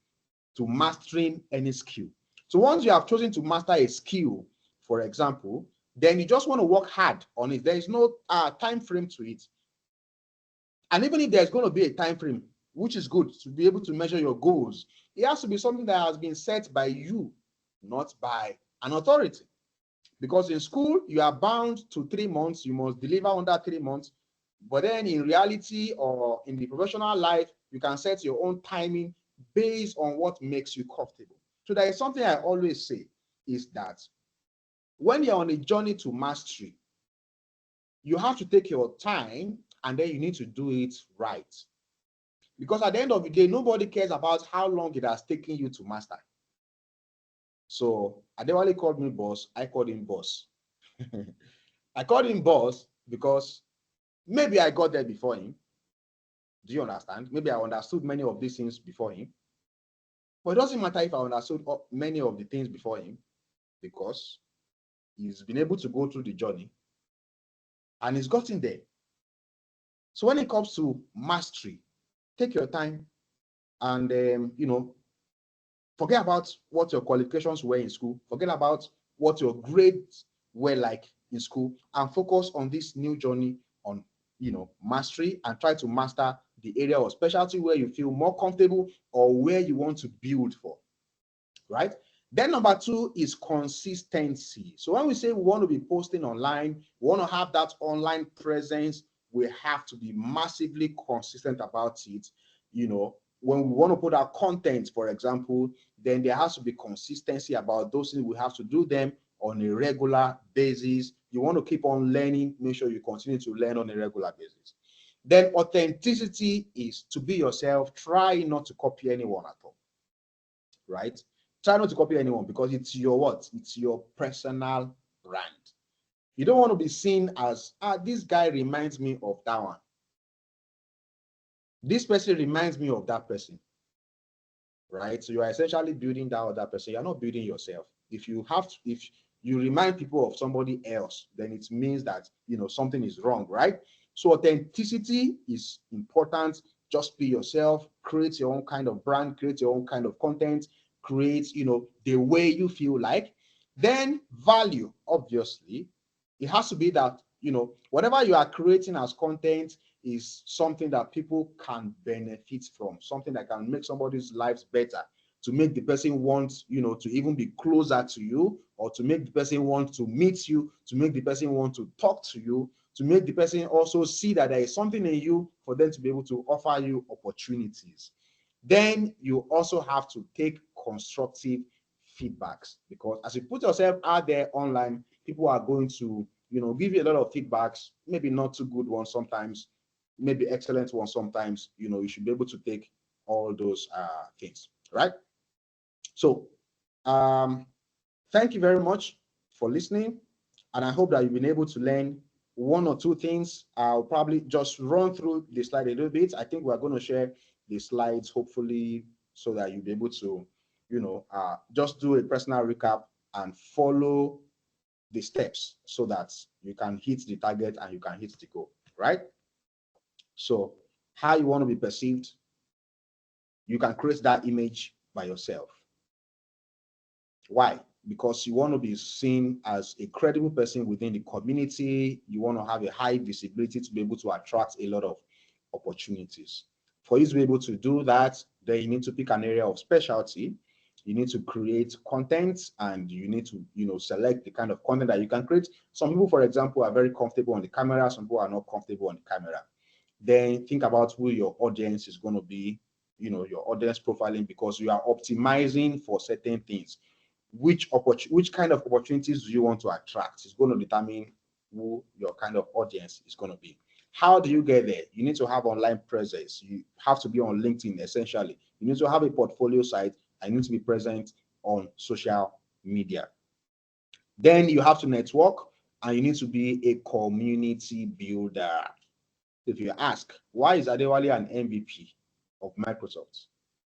to mastering any skill. So once you have chosen to master a skill, for example, then you just want to work hard on it. There is no time frame to it. And even if there's going to be a time frame, which is good to be able to measure your goals, it has to be something that has been set by you, not by an authority. Because in school, you are bound to 3 months, you must deliver under 3 months. But then in reality or in the professional life, you can set your own timing based on what makes you comfortable. So there is something I always say is that when you're on a journey to mastery, you have to take your time and then you need to do it right. Because at the end of the day, nobody cares about how long it has taken you to master. So Adewale called me boss, I called him boss. I called him boss because maybe I got there before him. Do you understand? Maybe I understood many of these things before him. But it doesn't matter if I understood many of the things before him, because he's been able to go through the journey and he's gotten there. So when it comes to mastery, take your time and, forget about what your qualifications were in school. Forget about what your grades were like in school and focus on this new journey on, mastery, and try to master the area of specialty where you feel more comfortable or where you want to build for, right? Then number 2 is consistency. So when we say we want to be posting online, we want to have that online presence, we have to be massively consistent about it. When we want to put out content, for example, then there has to be consistency about those things. We have to do them on a regular basis. You want to keep on learning, make sure you continue to learn on a regular basis. Then authenticity is to be yourself. Try not to copy anyone at all, right? Try not to copy anyone, because it's your what? It's your personal brand. You don't want to be seen as, this guy reminds me of that one. This person reminds me of that person, right? So you are essentially building that other person. You're not building yourself. If you remind people of somebody else, then it means that, something is wrong, right? So authenticity is important. Just be yourself, create your own kind of brand, create your own kind of content, create, the way you feel like. Then value, obviously, it has to be that, whatever you are creating as content is something that people can benefit from, something that can make somebody's lives better, to make the person want, to even be closer to you, or to make the person want to meet you, to make the person want to talk to you, to make the person also see that there is something in you for them to be able to offer you opportunities. Then you also have to take constructive feedbacks, because as you put yourself out there online, people are going to, give you a lot of feedbacks, maybe not too good ones sometimes, maybe excellent ones sometimes. You should be able to take all those things, right? So thank you very much for listening, and I hope that you've been able to learn 1 or 2 things. I'll probably just run through the slide a little bit. I think we're going to share the slides, hopefully, so that you'll be able to, just do a personal recap and follow the steps so that you can hit the target and you can hit the goal, right? So how you want to be perceived, you can create that image by yourself. Why? Because you want to be seen as a credible person within the community. You want to have a high visibility to be able to attract a lot of opportunities. For you to be able to do that, then you need to pick an area of specialty. You need to create content, and you need to, select the kind of content that you can create. Some people, for example, are very comfortable on the camera. Some people are not comfortable on the camera. Then think about who your audience is going to be, your audience profiling, because you are optimizing for certain things. Which kind of opportunities do you want to attract? It's going to determine, who your kind of audience is going to be. How do you get there? You need to have online presence. You have to be on LinkedIn, essentially. You need to have a portfolio site, and you need to be present on social media. Then you have to network, and you need to be a community builder. If you ask, why is Adewale an MVP of Microsoft?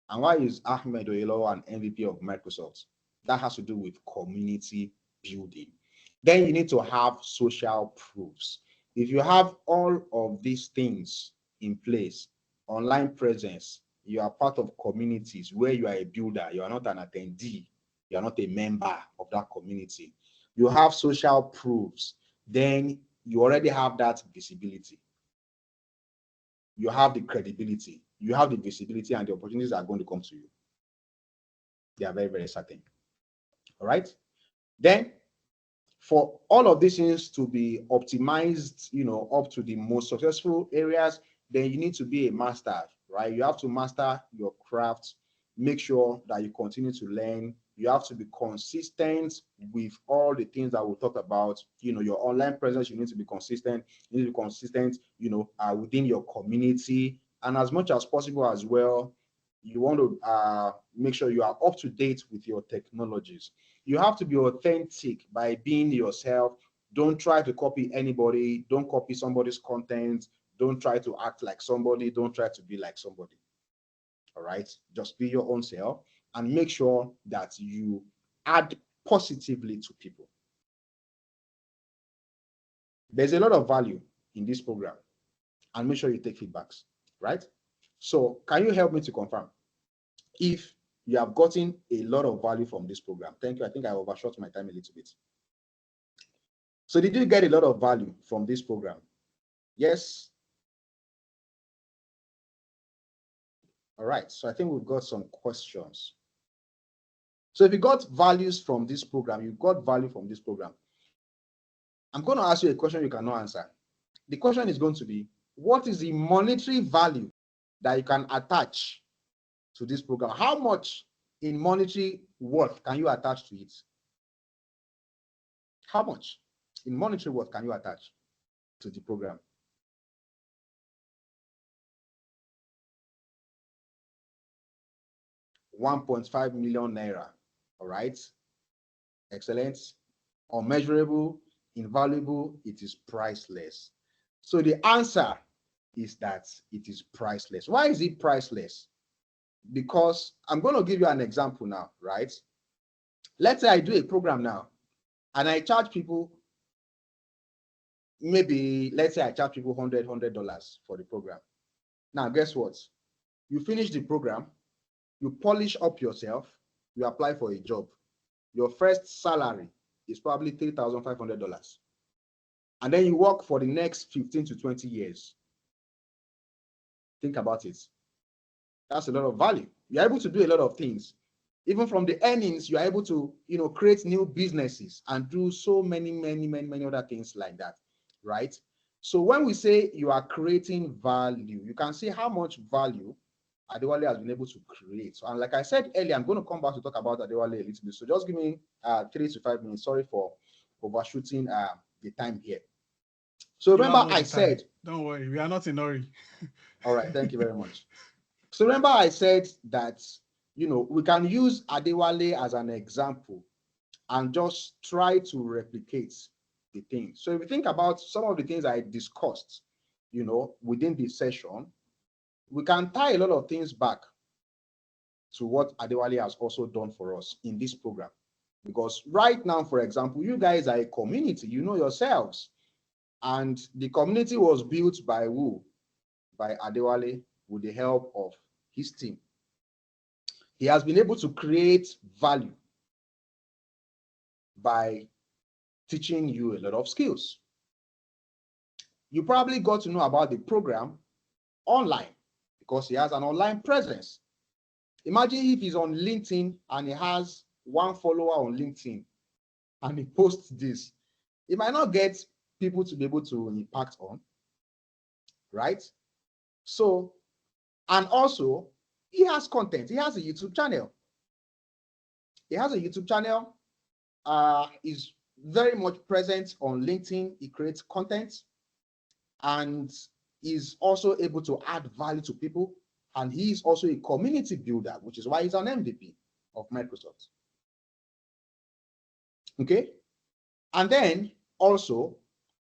And why is Ahmed Oyelo an MVP of Microsoft? That has to do with community building. Then you need to have social proofs. If you have all of these things in place, online presence, you are part of communities where you are a builder, you are not an attendee, you are not a member of that community. You have social proofs, then you already have that visibility. You have the credibility, you have the visibility, and the opportunities are going to come to you. They are very, very certain. All right. Then, for all of these things to be optimized, up to the most successful areas, then you need to be a master, right? You have to master your craft, make sure that you continue to learn. You have to be consistent with all the things that we'll talk about. Your online presence, you need to be consistent. You need to be consistent, within your community. And as much as possible as well, you want to make sure you are up to date with your technologies. You have to be authentic by being yourself. Don't try to copy anybody. Don't copy somebody's content. Don't try to act like somebody. Don't try to be like somebody. All right? Just be your own self and make sure that you add positively to people. There's a lot of value in this program, and make sure you take feedbacks, right? So can you help me to confirm if you have gotten a lot of value from this program? Thank you. I think I overshot my time a little bit. So did you get a lot of value from this program? Yes. All right. So I think we've got some questions. So if you got values from this program, you got value from this program, I'm going to ask you a question you cannot answer. The question is going to be, what is the monetary value that you can attach to this program? How much in monetary worth can you attach to it? How much in monetary worth can you attach to the program? ₦1.5 million. All right. Excellent. Unmeasurable, invaluable, it is priceless. So the answer is that it is priceless. Why is it priceless? Because I'm going to give you an example now, right? Let's say I do a program now and I charge people, let's say I charge people $100 for the program. Now, guess what? You finish the program, you polish up yourself, you apply for a job. Your first salary is probably $3,500. And then you work for the next 15 to 20 years. Think about it. That's a lot of value. You're able to do a lot of things. Even from the earnings, you're able to, create new businesses and do so many other things like that, right? So when we say you are creating value, you can see how much value Adewale has been able to create. So, and like I said earlier, I'm going to come back to talk about Adewale a little bit. So just give me 3 to 5 minutes. Sorry for overshooting the time here. So remember I said... Don't worry, we are not in a hurry. All right, thank you very much. So remember I said that, we can use Adewale as an example and just try to replicate the thing. So if you think about some of the things I discussed, within this session, we can tie a lot of things back to what Adewale has also done for us in this program. Because right now, for example, you guys are a community, you know yourselves. And the community was built by who? By Adewale with the help of his team. He has been able to create value by teaching you a lot of skills. You probably got to know about the program online because he has an online presence. Imagine if he's on LinkedIn and he has 1 follower on LinkedIn and he posts this. He might not get people to be able to impact on, right? So, and also, he has content. He has a YouTube channel. He has a YouTube channel. Is very much present on LinkedIn. He creates content and is also able to add value to people. And he is also a community builder, which is why he's an MVP of Microsoft. Okay. And then also,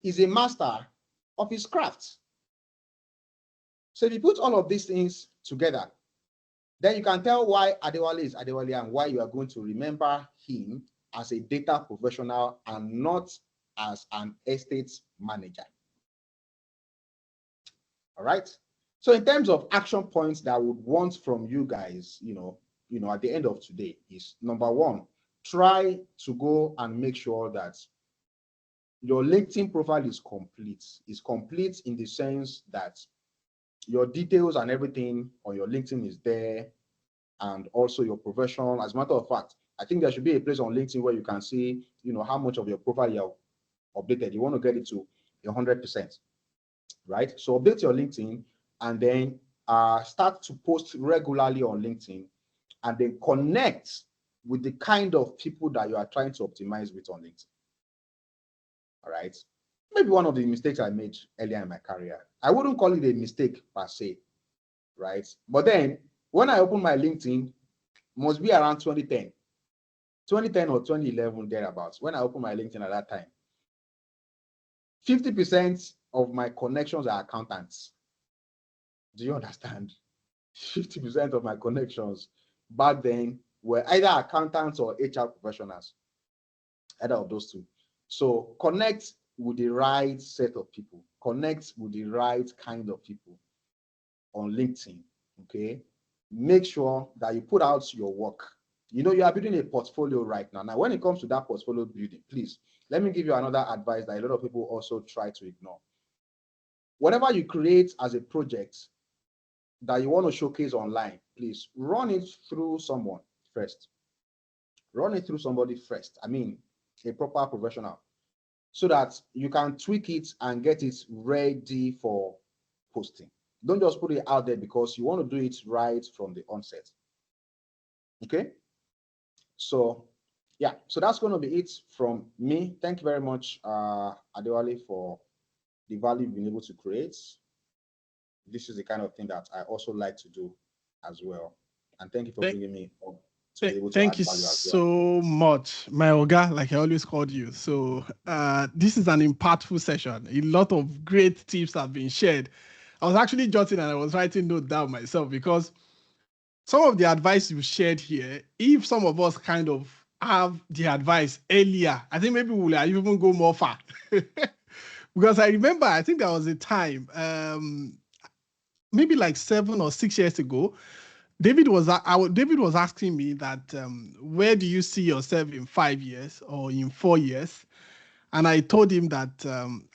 he's a master of his craft. So if you put all of these things together, then you can tell why Adewale is Adewale and why you are going to remember him as a data professional and not as an estate manager. All right. So in terms of action points that I would want from you guys, at the end of today is number one, try to go and make sure that your LinkedIn profile is complete. It's complete in the sense that your details and everything on your LinkedIn is there, and also your profession. As a matter of fact, I think there should be a place on LinkedIn where you can see, how much of your profile you have updated. You want to get it to 100%, right? So update your LinkedIn and then start to post regularly on LinkedIn, and then connect with the kind of people that you are trying to optimize with on LinkedIn. All right. Maybe one of the mistakes I made earlier in my career, I wouldn't call it a mistake per se, right? But then when I opened my LinkedIn, must be around 2010 or 2011, thereabouts. When I opened my LinkedIn at that time, 50% of my connections are accountants. Do you understand? 50% of my connections back then were either accountants or HR professionals, either of those two. So connect with the right set of people, connect with the right kind of people on LinkedIn, okay? Make sure that you put out your work. You are building a portfolio right now. Now, when it comes to that portfolio building, please, let me give you another advice that a lot of people also try to ignore. Whatever you create as a project that you want to showcase online, please run it through someone first. Run it through somebody first. I mean, a proper professional, so that you can tweak it and get it ready for posting. Don't just put it out there because you want to do it right from the onset. Okay? So, yeah, so that's going to be it from me. Thank you very much, Adewale, for the value you've been able to create. This is the kind of thing that I also like to do as well. And thank you for bringing me up to be able to thank add you value as well. so much, my Oga, like I always called you. So this is an impactful session. A lot of great tips have been shared. I was actually jotting and I was writing notes down myself, because some of the advice you shared here, if some of us kind of have the advice earlier, I think maybe we'll even go more far. Because I remember, I think there was a time, maybe like 7 or 6 years ago, David was asking me that, where do you see yourself in 5 years or in 4 years? And I told him that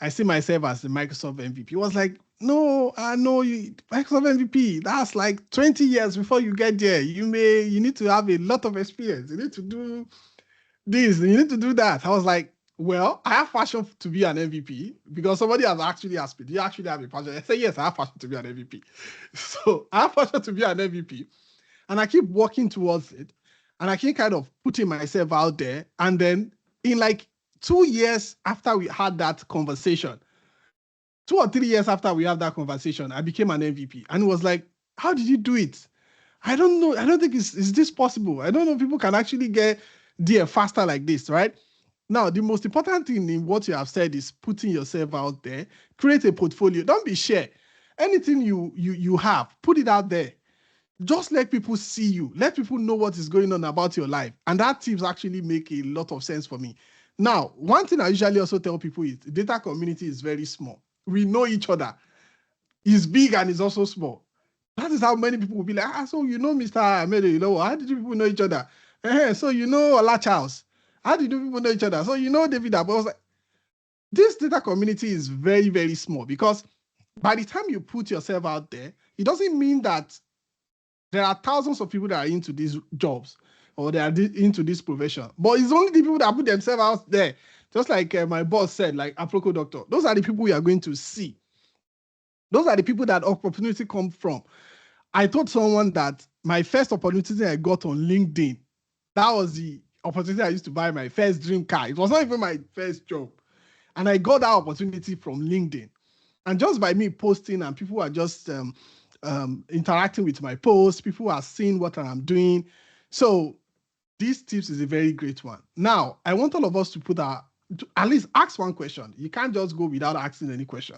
I see myself as the Microsoft MVP. He was like, no, Microsoft MVP, that's like 20 years before you get there. You need to have a lot of experience. You need to do this, you need to do that. I was like, well, I have passion to be an MVP, because somebody has actually asked me, do you actually have a passion? I said, yes, I have passion to be an MVP. So I have passion to be an MVP, and I keep working towards it, and I keep kind of putting myself out there. And then in like 2 years after we had that conversation, 2 or 3 years after we had that conversation, I became an MVP. And it was like, how did you do it? I don't know. I don't think is this possible. I don't know if people can actually get there faster like this, right? Now, the most important thing in what you have said is putting yourself out there, create a portfolio. Don't be shy. Anything you have, put it out there. Just let people see you. Let people know what is going on about your life. And that tips actually make a lot of sense for me. Now, one thing I usually also tell people is the data community is very small. We know each other. It's big and it's also small. That is how many people will be like, so Mr. Amedo, how did you people know each other? So Ola Charles. How did you people know each other? So David Abo. I was like, this data community is very, very small, because by the time you put yourself out there, it doesn't mean that there are thousands of people that are into these jobs or they are into this profession, but it's only the people that put themselves out there. Just like my boss said, like Aproko Doctor, those are the people we are going to see. Those are the people that opportunity come from. I told someone that my first opportunity I got on LinkedIn, that was opportunity I used to buy my first dream car. It was not even my first job. And I got that opportunity from LinkedIn. And just by me posting and people are just interacting with my posts, people are seeing what I'm doing. So these tips is a very great one. Now, I want all of us to at least ask one question. You can't just go without asking any question.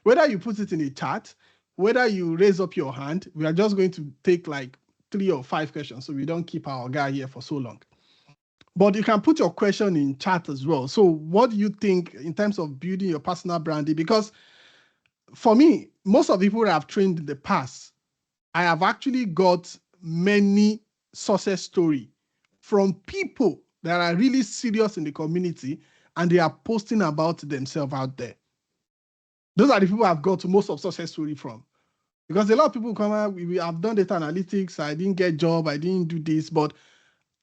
Whether you put it in a chat, whether you raise up your hand, we are just going to take like 3 or 5 questions so we don't keep our guy here for so long. But you can put your question in chat as well. So what do you think in terms of building your personal branding? Because for me, most of the people that I've trained in the past, I have actually got many success stories from people that are really serious in the community and they are posting about themselves out there. Those are the people I've got most of success story from. Because a lot of people come out, we have done data analytics, I didn't get job, I didn't do this, but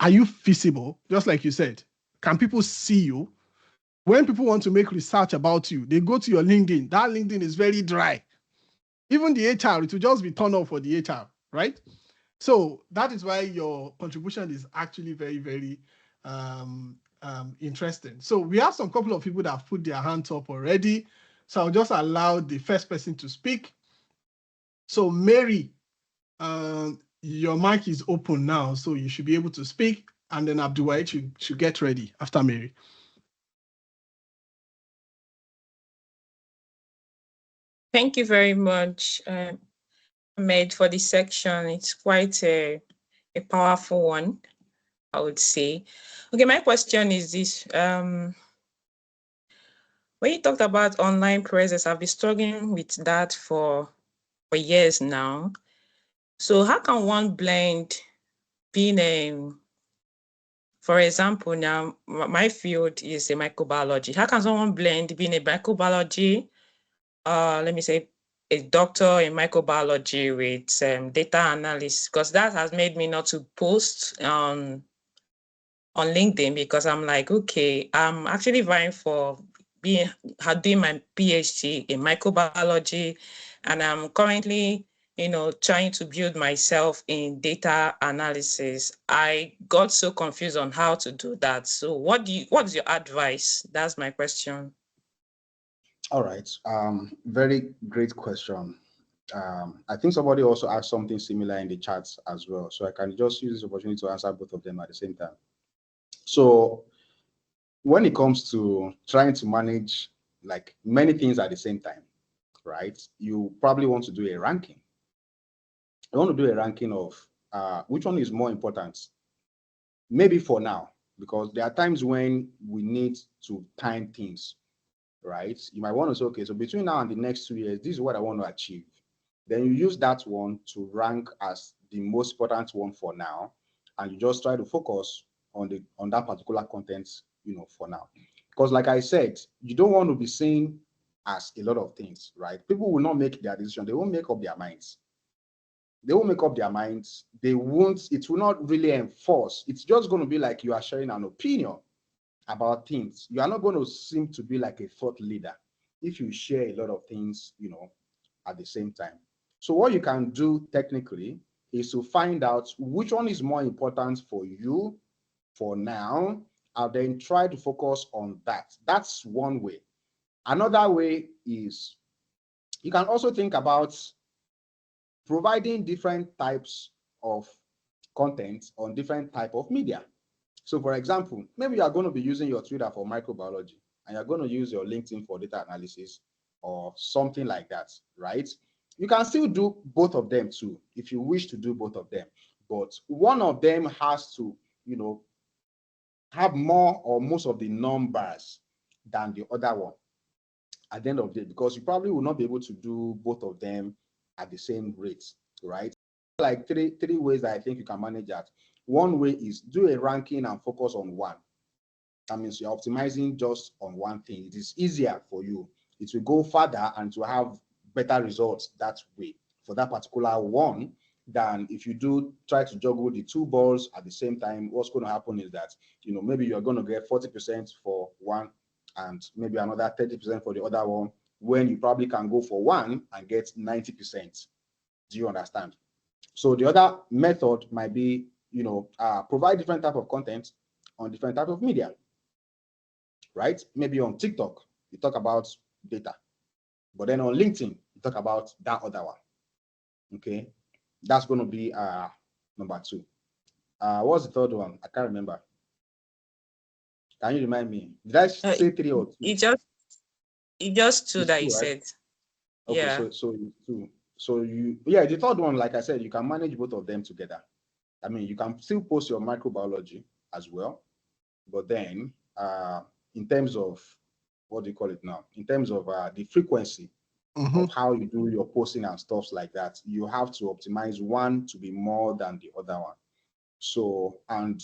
are you feasible? Just like you said, can people see you? When people want to make research about you, they go to your LinkedIn. That LinkedIn is very dry. Even the HR, it will just be turned off for the HR, right? So that is why your contribution is actually very, very interesting. So we have some couple of people that have put their hands up already. So I'll just allow the first person to speak. So Mary, your mic is open now, so you should be able to speak. And then Abdulwahid should get ready after Mary. Thank you very much, Ahmed, for this section. It's quite a powerful one, I would say. Okay, my question is this. When you talked about online presence, I've been struggling with that for years now. So how can one blend being for example, now my field is a microbiology. How can someone blend being a microbiology, let me say, a doctor in microbiology with data analysis? Because that has made me not to post on LinkedIn, because I'm like, okay, I'm actually vying for doing my PhD in microbiology, and I'm currently, trying to build myself in data analysis. I got so confused on how to do that. So what is your advice? That's my question. All right. Very great question. I think somebody also asked something similar in the chat as well. So I can just use this opportunity to answer both of them at the same time. So when it comes to trying to manage like many things at the same time, right? You probably want to do a ranking. You want to do a ranking of which one is more important. Maybe for now, because there are times when we need to time things, right? You might want to say, okay, so between now and the next 2 years, this is what I want to achieve. Then you use that one to rank as the most important one for now, and you just try to focus on that particular content, for now. Because like I said, you don't want to be seen as a lot of things, right? People will not make their decision. They won't make up their minds. They won't make up their minds. They won't, it will not really enforce. It's just going to be like you are sharing an opinion about things. You are not going to seem to be like a thought leader if you share a lot of things, at the same time. So what you can do technically is to find out which one is more important for you for now, and then try to focus on that. That's one way. Another way is you can also think about providing different types of content on different type of media. So for example, maybe you are going to be using your Twitter for microbiology and you're going to use your LinkedIn for data analysis or something like that, right? You can still do both of them too, if you wish to do both of them. But one of them has to, have more or most of the numbers than the other one at the end of the day, because you probably will not be able to do both of them at the same rate, right? Like three ways that I think you can manage that. One way is do a ranking and focus on one. That means you're optimizing just on one thing. It is easier for you. It will go further and to have better results that way for that particular one than if you do try to juggle the two balls at the same time. What's going to happen is that, maybe you're going to get 40% for one and maybe another 30% for the other one, when you probably can go for one and get 90%. Do you understand? So the other method might be, provide different type of content on different type of media, right? Maybe on TikTok, you talk about data, but then on LinkedIn, you talk about that other one. Okay, that's going to be number 2. What's the third one? I can't remember. Can you remind me? Did I say 3 or 2? It just 2 It's that 2, you right? said. Okay, Yeah. so 2. So the third one, like I said, you can manage both of them together. I mean, you can still post your microbiology as well, but then in terms of, what do you call it now? In terms of the frequency of how you do your posting and stuff like that, you have to optimize one to be more than the other one. So, and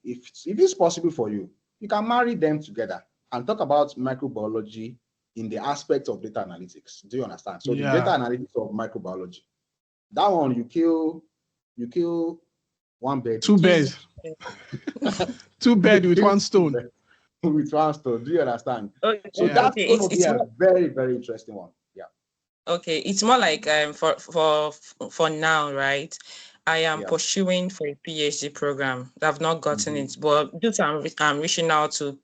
if it's possible for you, you can marry them together and talk about microbiology in the aspect of data analytics. Do you understand? So the data analytics of microbiology, that one you kill one bird. 2 birds. 2 birds with 1 stone. With 1 stone. Do you understand? Okay, So that's going to be a more, very, very interesting one. Yeah. Okay, it's more like for now, right? I am pursuing for a PhD program. I've not gotten it, but due to I'm reaching out to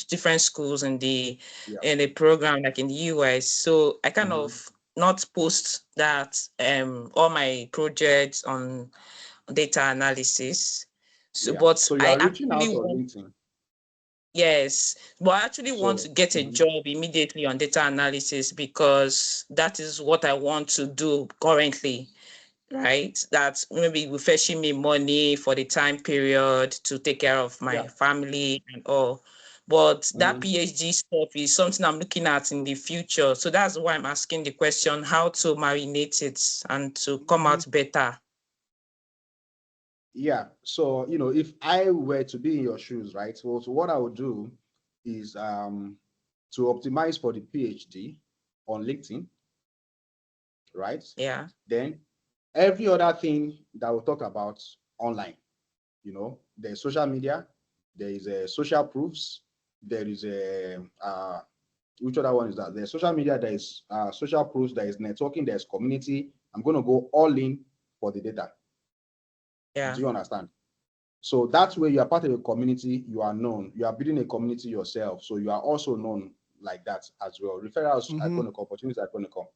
different schools in the program, like in the US. So I kind of not post that all my projects on data analysis. So, but so you I are reaching out actually on want, LinkedIn. yes, but I actually want to get a job immediately on data analysis because that is what I want to do currently, right? That maybe will fetching me money for the time period to take care of my family and all. But that PhD stuff is something I'm looking at in the future. So that's why I'm asking the question, how to marinate it and to come out better. Yeah. So, if I were to be in your shoes, right? So what I would do is to optimize for the PhD on LinkedIn, right? Yeah. Then every other thing that we'll talk about online, there's social media, there is a social proofs, there is a which other one is that? There's social media, there is social proofs, there is networking, there's community. I'm going to go all in for the data. Yeah. Do you understand? So that's where you are part of a community, you are known, you are building a community yourself. So you are also known like that as well. Referrals are going to come, opportunities are going to come.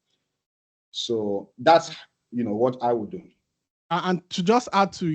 So that's, what I would do. And to just add to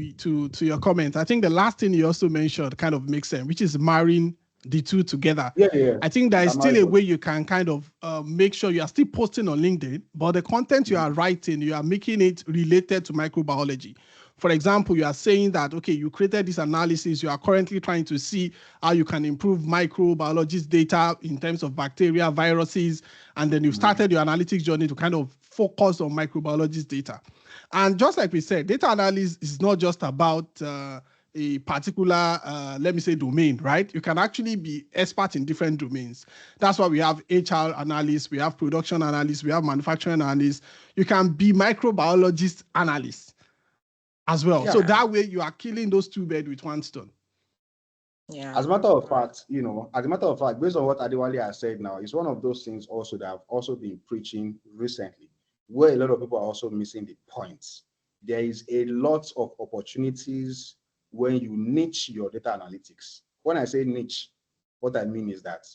your comment, I think the last thing you also mentioned kind of makes sense, which is marrying the two together. Yeah. I think there is still a way you can kind of make sure you are still posting on LinkedIn, but the content you are writing, you are making it related to microbiology. For example, you are saying that, okay, you created this analysis, you are currently trying to see how you can improve microbiologist data in terms of bacteria, viruses, and then you've started your analytics journey to kind of focus on microbiologist data. And just like we said, data analysis is not just about a particular, let me say, domain, right? You can actually be expert in different domains. That's why we have HR analysts, we have production analysts, we have manufacturing analysts. You can be microbiologist analyst as well. Yeah. So that way you are killing those 2 birds with 1 stone. Yeah. As a matter of fact, based on what Adewale has said now, it's one of those things also that I've also been preaching recently, where a lot of people are also missing the points. There is a lot of opportunities when you niche your data analytics. When I say niche, what I mean is that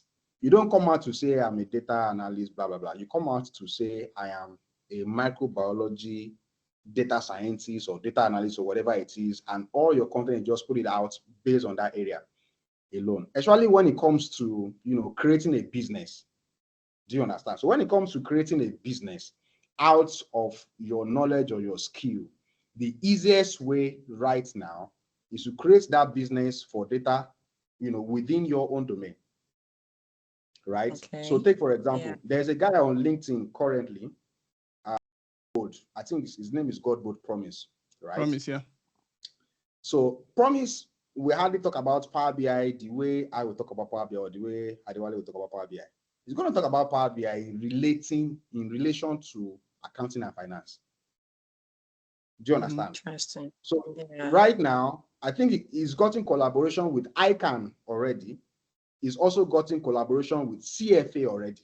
you don't come out to say I'm a data analyst, blah, blah, blah. You come out to say I am a microbiology data scientist or data analyst or whatever it is, and all your content, just put it out based on that area alone. Especially when it comes to, creating a business. Do you understand? So when it comes to creating a business out of your knowledge or your skill, the easiest way right now is to create that business for data, within your own domain. Right? Okay. So take, for example, there's a guy on LinkedIn currently, I think his name is Godboard Promise, right? Promise, yeah. So Promise, we hardly talk about Power BI the way I will talk about Power BI or the way Adewale will talk about Power BI. He's going to talk about Power BI in relation to accounting and finance. Do you understand? Interesting. So right now, I think he's gotten collaboration with ICANN already. He's also gotten collaboration with CFA already.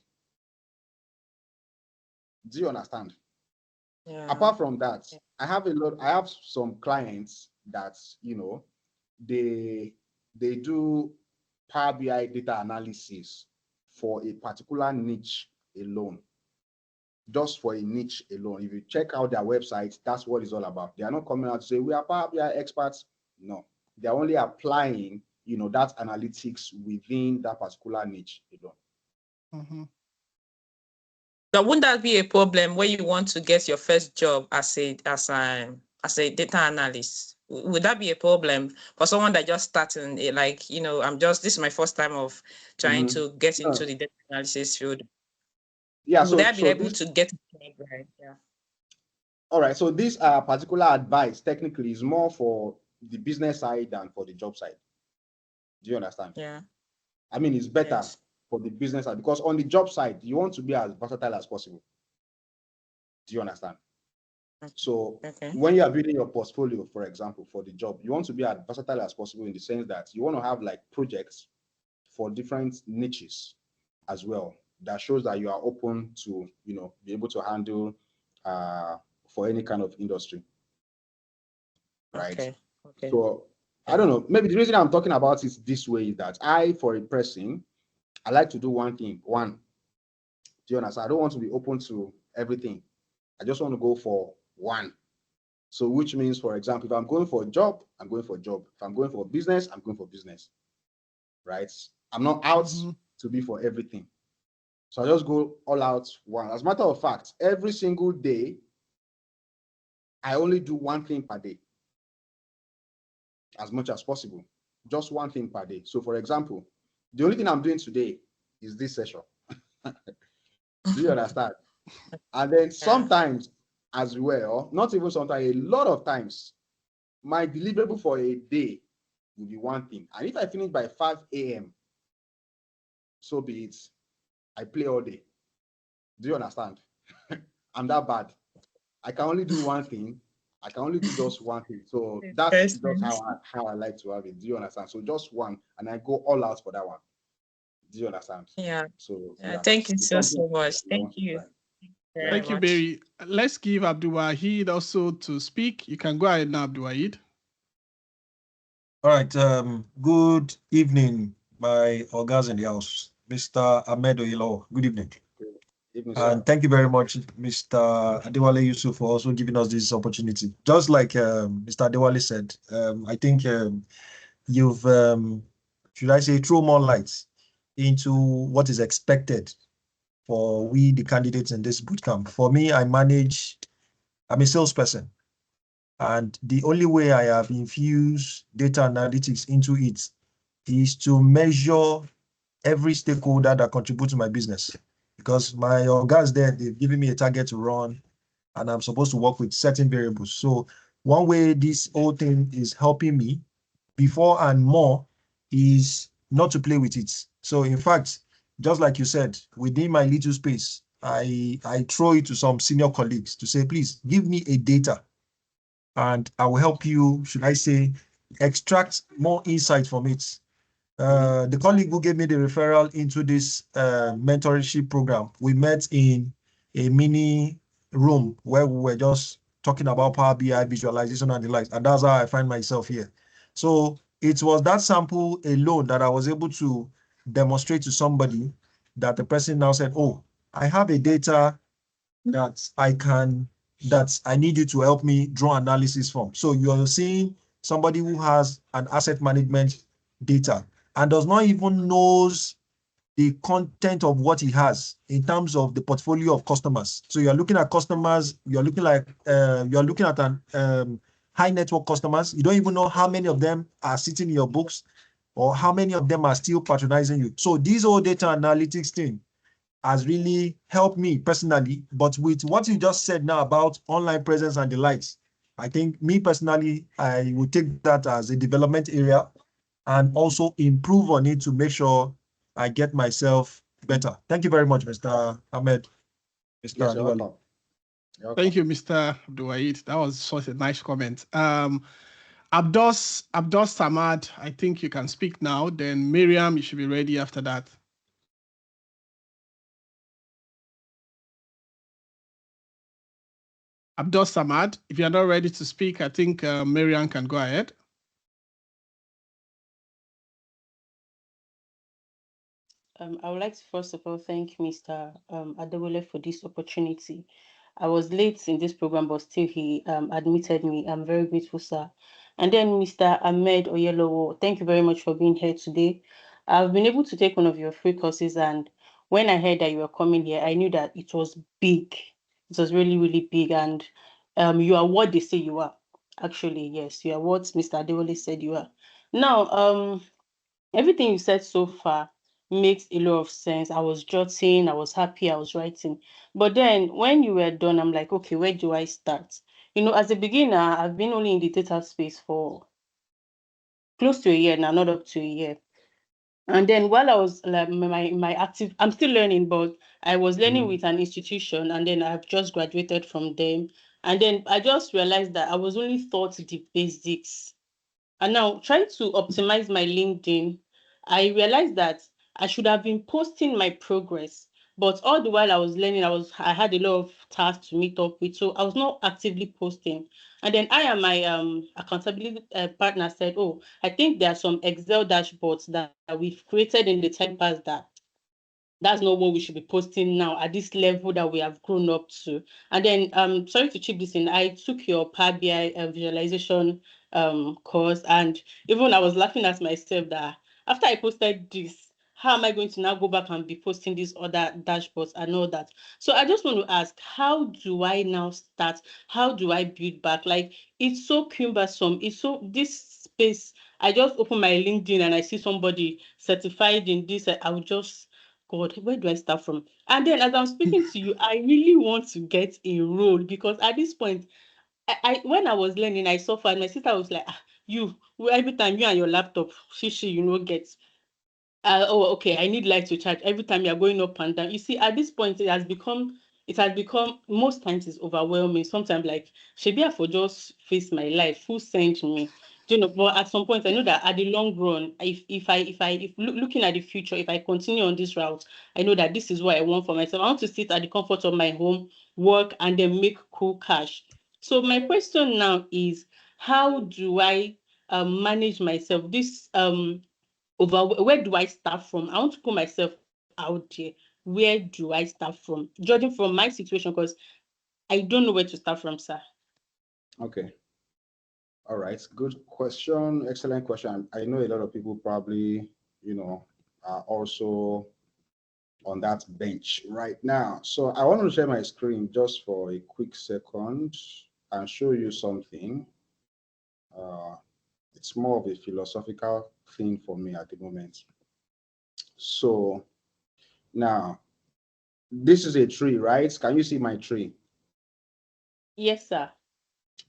Do you understand? Yeah. Apart from that, I have some clients that, they do Power BI data analysis for a particular niche alone. Just for a niche alone. If you check out their website, that's what it's all about. They are not coming out to say we are Power BI experts. No, they're only applying, that analytics within that particular niche alone. Mm-hmm. But wouldn't that be a problem when you want to get your first job as a data analyst? Would that be a problem for someone that just starting, this is my first time of trying to get into the data analysis field? Yeah, Would I be able to get it right? Yeah. All right. So this particular advice technically is more for the business side than for the job side. Do you understand? Yeah. I mean, it's better for the business side because on the job side, you want to be as versatile as possible. Do you understand? So when you are building your portfolio, for example, for the job, you want to be as versatile as possible in the sense that you want to have like projects for different niches as well. That shows that you are open to, be able to handle for any kind of industry. Right. Okay. So I don't know. Maybe the reason I'm talking about it this way is that for a person, I like to do one thing. Do you understand? I don't want to be open to everything. I just want to go for one. So which means, for example, if I'm going for a job, I'm going for a job. If I'm going for business, I'm going for business. Right? I'm not out to be for everything. So I just go all out one. As a matter of fact, every single day, I only do one thing per day. As much as possible. Just one thing per day. So for example, the only thing I'm doing today is this session. Do you understand? And then sometimes as well, not even sometimes, a lot of times, my deliverable for a day will be one thing. And if I finish by 5 a.m., so be it. I play all day. Do you understand? I'm that bad. I can only do one thing. I can only do just one thing. So that's just how I like to have it. Do you understand? So just one, and I go all out for that one. Do you understand? Yeah. So thank you so much. Thank you. Thank you, Barry. Let's give Abdul Wahid also to speak. You can go ahead now, Abdul Wahid. All right. Good evening, my organs in the house, Mr. Ahmed Oyilo. Good evening. And thank you very much, Mr. Adewale Yusuf, for also giving us this opportunity. Just like Mr. Adewale said, I think you've, should I say, thrown more light into what is expected for we, the candidates in this bootcamp. For me, I'm a salesperson. And the only way I have infused data analytics into it is to measure every stakeholder that contributes to my business. Because my guys there, they've given me a target to run, and I'm supposed to work with certain variables. So one way this whole thing is helping me before and more is not to play with it. So in fact, just like you said, within my little space, I throw it to some senior colleagues to say, please give me a data and I will help you, should I say, extract more insight from it. The colleague who gave me the referral into this mentorship program, we met in a mini room where we were just talking about Power BI visualization and the likes, and that's how I find myself here. So it was that sample alone that I was able to demonstrate to somebody that the person now said, oh, I have a data that I need you to help me draw analysis from. So you're seeing somebody who has an asset management data and does not even knows the content of what he has in terms of the portfolio of customers. So you're looking at customers, you're looking at an high network customers. You don't even know how many of them are sitting in your books or how many of them are still patronizing you. So these whole data analytics thing has really helped me personally. But with what you just said now about online presence and the likes, I think me personally, I would take that as a development area and also improve on it to make sure I get myself better. Thank you very much, Mr. Ahmed. Yes, you're welcome. Thank you, Mr. Abdulwahid. That was such a nice comment. Abdos Samad, I think you can speak now. Then Miriam, you should be ready after that. Abdos Samad, if you're not ready to speak, I think Miriam can go ahead. I would like to first of all thank Mr. Adewale for this opportunity. I was late in this program, but still he admitted me. I'm very grateful, sir. And then Mr. Ahmed Oyelowo, thank you very much for being here today. I've been able to take one of your free courses, and when I heard that you were coming here, I knew that it was big. It was really, really big, and you are what they say you are. Actually, yes, you are what Mr. Adewale said you are. Now, everything you said so far makes a lot of sense. I was jotting, I was happy, I was writing. But then when you were done, I'm like, okay, where do I start? As a beginner, I've been only in the data space for close to a year now, not up to a year. And then while I was like my active, I'm still learning, but I was learning with an institution, and then I've just graduated from them. And then I just realized that I was only taught the basics. And now trying to optimize my LinkedIn, I realized that I should have been posting my progress. But all the while I was learning, I had a lot of tasks to meet up with. So I was not actively posting. And then I and my accountability partner said, oh, I think there are some Excel dashboards that we've created in the time past that's not what we should be posting now at this level that we have grown up to. And then, sorry to chip this in, I took your Power BI visualization course, and even I was laughing at myself that after I posted this, how am I going to now go back and be posting these other dashboards and all that? So I just want to ask, how do I now start? How do I build back? Like, it's so cumbersome. It's so, this space, I just open my LinkedIn and I see somebody certified in this, I will just, God, where do I start from? And then as I'm speaking to you, I really want to get a role, because at this point, I when I was learning, I suffered. My sister was like, every time you and your laptop, get. Oh, okay, I need light to charge every time you're going up and down. You see, at this point, it has become most times it's overwhelming. Sometimes like, should I for just face my life? Who sent me? But at some point I know that at the long run, if looking at the future, if I continue on this route, I know that this is what I want for myself. I want to sit at the comfort of my home, work, and then make cool cash. So my question now is, how do I manage myself? This where do I start from? I want to put myself out there. Where do I start from? Judging from my situation, because I don't know where to start from, sir. Okay. All right. Good question. Excellent question. I know a lot of people probably, are also on that bench right now. So I want to share my screen just for a quick second and show you something. It's more of a philosophical thing for me at the moment. So now, this is a tree, right? Can you see my tree? Yes, sir.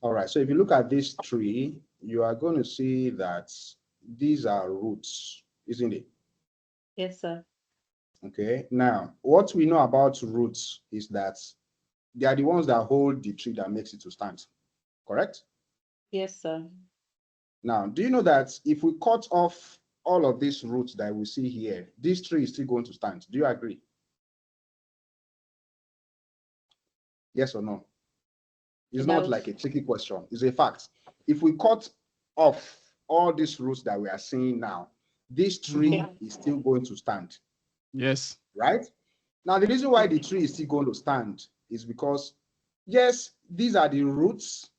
All right. So if you look at this tree, you are going to see that these are roots, isn't it? Yes, sir. Okay. Now, what we know about roots is that they are the ones that hold the tree that makes it to stand. Correct? Yes, sir. Now, do you know that if we cut off all of these roots that we see here, this tree is still going to stand? Do you agree? Yes or no? It's not like a tricky question. It's a fact. If we cut off all these roots that we are seeing now, this tree is still going to stand. Yes. Right? Now, the reason why the tree is still going to stand is because, yes, these are the roots,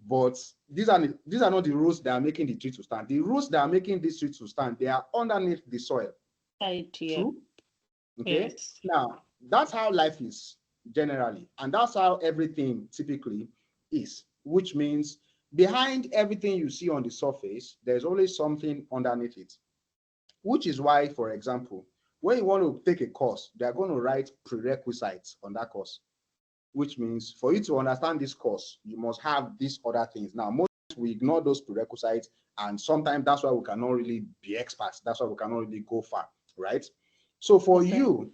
but these are not the roots that are making the tree to stand. The roots that are making this tree to stand, they are underneath the soil. True? Okay. Yes. Now, that's how life is generally, and that's how everything typically is, which means behind everything you see on the surface, there's always something underneath it, which is why, for example, when you want to take a course, they're going to write prerequisites on that course, which means for you to understand this course, you must have these other things. Now, most we ignore those prerequisites, and sometimes that's why we cannot really be experts. That's why we cannot really go far, right? So for you,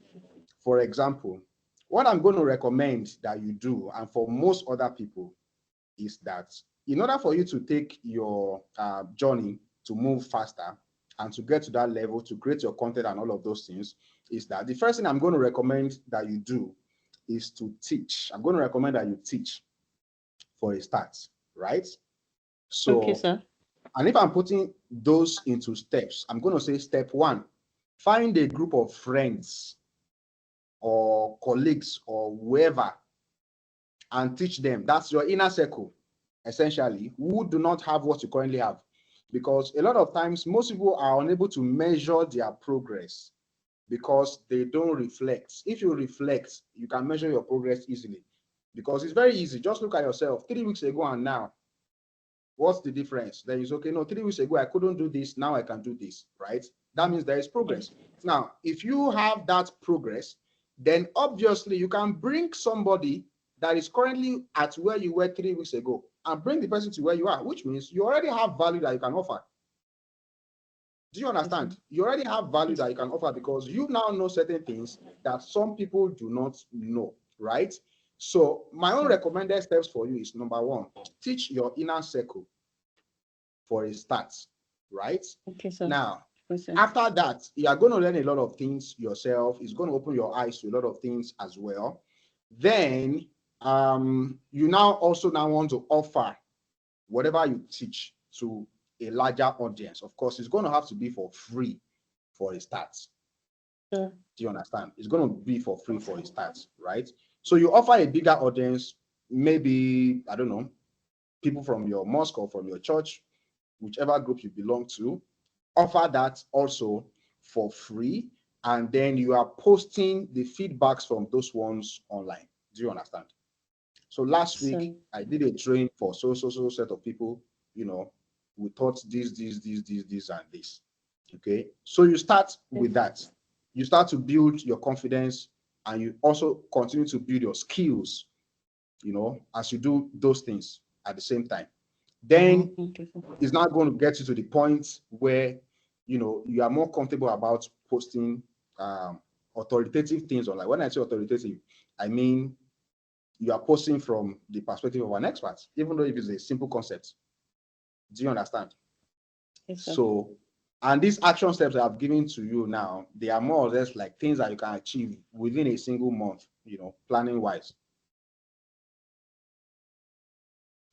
for example, what I'm going to recommend that you do, and for most other people, is that in order for you to take your journey to move faster and to get to that level, to create your content and all of those things, is that the first thing I'm going to recommend that you do is to teach. I'm going to recommend that you teach for a start, right? So, okay, sir. And if I'm putting those into steps, I'm going to say step one, Find a group of friends or colleagues or whoever and teach them. That's your inner circle, essentially, who do not have what you currently have. Because a lot of times, most people are unable to measure their progress because they don't reflect. If you reflect, you can measure your progress easily. Because it's very easy. Just look at yourself 3 weeks ago and now. What's the difference? Then it's okay. No, 3 weeks ago I couldn't do this. Now I can do this, right? That means there is progress. Now, if you have that progress, then obviously you can bring somebody that is currently at where you were 3 weeks ago and bring the person to where you are, which means you already have value that you can offer. Do you understand? You already have value that you can offer because you now know certain things that some people do not know, right? So my own recommended steps for you is number one, teach your inner circle for a start, right? Okay, sir. Now, Yes, after that, you are going to learn a lot of things yourself. It's going to open your eyes to a lot of things as well. Then you now also want to offer whatever you teach to a larger audience. Of course, it's going to have to be for free for a start. sir. Do you understand? It's going to be for free for a start, right? So you offer a bigger audience, maybe, I don't know, people from your mosque or from your church, whichever group you belong to, offer that also for free. And then you are posting the feedbacks from those ones online. Do you understand? So last week, I did a training for so set of people, you know, we taught this, and this. Okay. So you start with that. You start to build your confidence and you also continue to build your skills, you know, as you do those things at the same time. Then it's not going to get you to the point where, you know, you are more comfortable about posting authoritative things online. When I say authoritative, I mean you are posting from the perspective of an expert, even though if it's a simple concept. Do you understand? Yes, sir. So, and these action steps I have given to you now, they are more or less like things that you can achieve within a single month, you know, planning wise.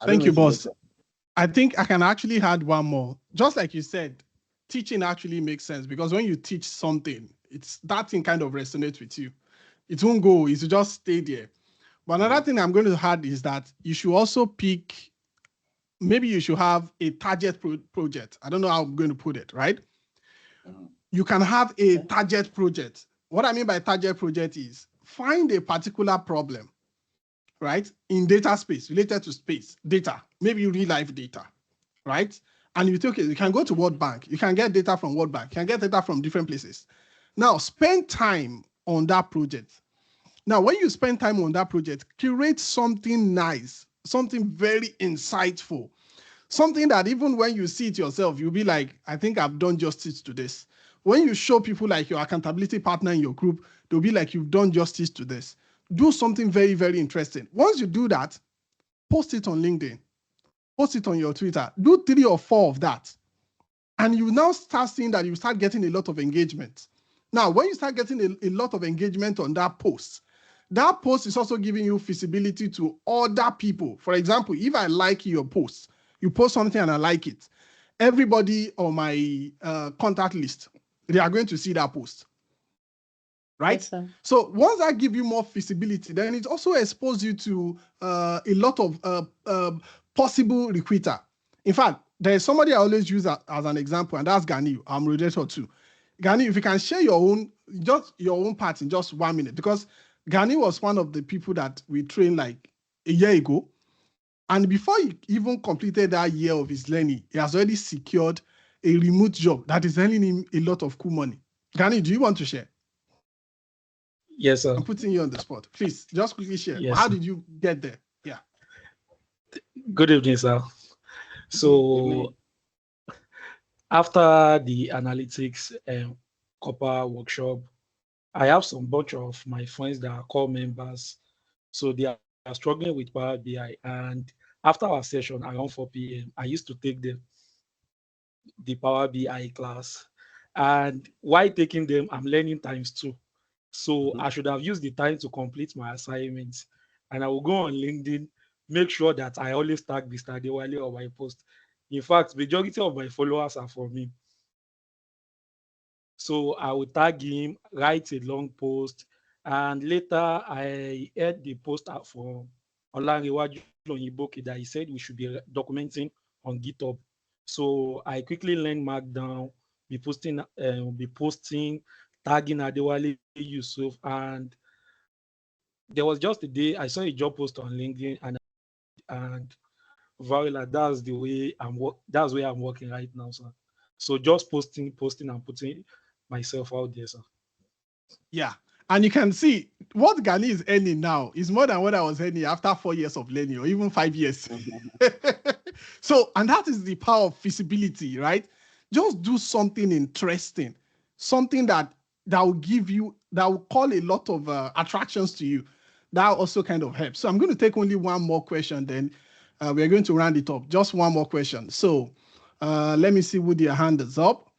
Thank you, boss. I think I can actually add one more. Just like you said, teaching actually makes sense because when you teach something, it's that thing kind of resonates with you. It won't go, it's just stay there. But another thing I'm going to add is that you should also pick, maybe you should have a target project. I don't know how I'm going to put it, right? You can have a target project. What I mean by target project is find a particular problem, right? In data space, related to space, data, maybe real life data, right? And you think, okay, you can go to World Bank, you can get data from World Bank, you can get data from different places. Now, spend time on that project. Now, when you spend time on that project, curate something nice, something very insightful, something that even when you see it yourself, you'll be like, I think I've done justice to this. When you show people like your accountability partner in your group, they'll be like, you've done justice to this. Do something very, very interesting. Once you do that, post it on LinkedIn, post it on your Twitter, do 3 or 4 of that. And you now start seeing that you start getting a lot of engagement. Now, when you start getting a lot of engagement on that post is also giving you visibility to other people. For example, if I like your post, you post something and I like it, everybody on my contact list, they are going to see that post. Right? Yes, so once I give you more visibility, then it also exposes you to a lot of possible recruiter. In fact, there is somebody I always use as an example, and that's Gani. I'm related to. Gani, if you can share your own part in just 1 minute, because Gani was one of the people that we trained like a year ago. And before he even completed that year of his learning, he has already secured a remote job that is earning him a lot of cool money. Gani, do you want to share? Yes, sir. I'm putting you on the spot. Please, just quickly share. Yes, how sir. did you get there? Yeah. Good evening, sir. So after the analytics copper workshop, I have some bunch of my friends that are core members. So they are struggling with Power BI. And after our session around 4 p.m., I used to take the Power BI class. And while taking them, I'm learning times 2. So I should have used the time to complete my assignments. And I will go on LinkedIn, make sure that I always tag Mr. Adewale on my post. In fact, majority of my followers are from me. So I would tag him, write a long post, and later I heard the post out from Olanrewaju Onyiboke that he said we should be documenting on GitHub. So I quickly learned Markdown, be posting, tagging Adewale Yusuf, and there was just a day I saw a job post on LinkedIn, and Varela, that's where I'm working right now, sir. So just posting, and putting myself out there, sir. Yeah. And you can see what Gani is earning now is more than what I was earning after 4 years of learning, or even 5 years. So, and that is the power of feasibility, right? Just do something interesting, something that will call a lot of attractions to you. That also kind of helps. So I'm going to take only one more question, then we're going to round it up. Just one more question. So let me see who their hand is up.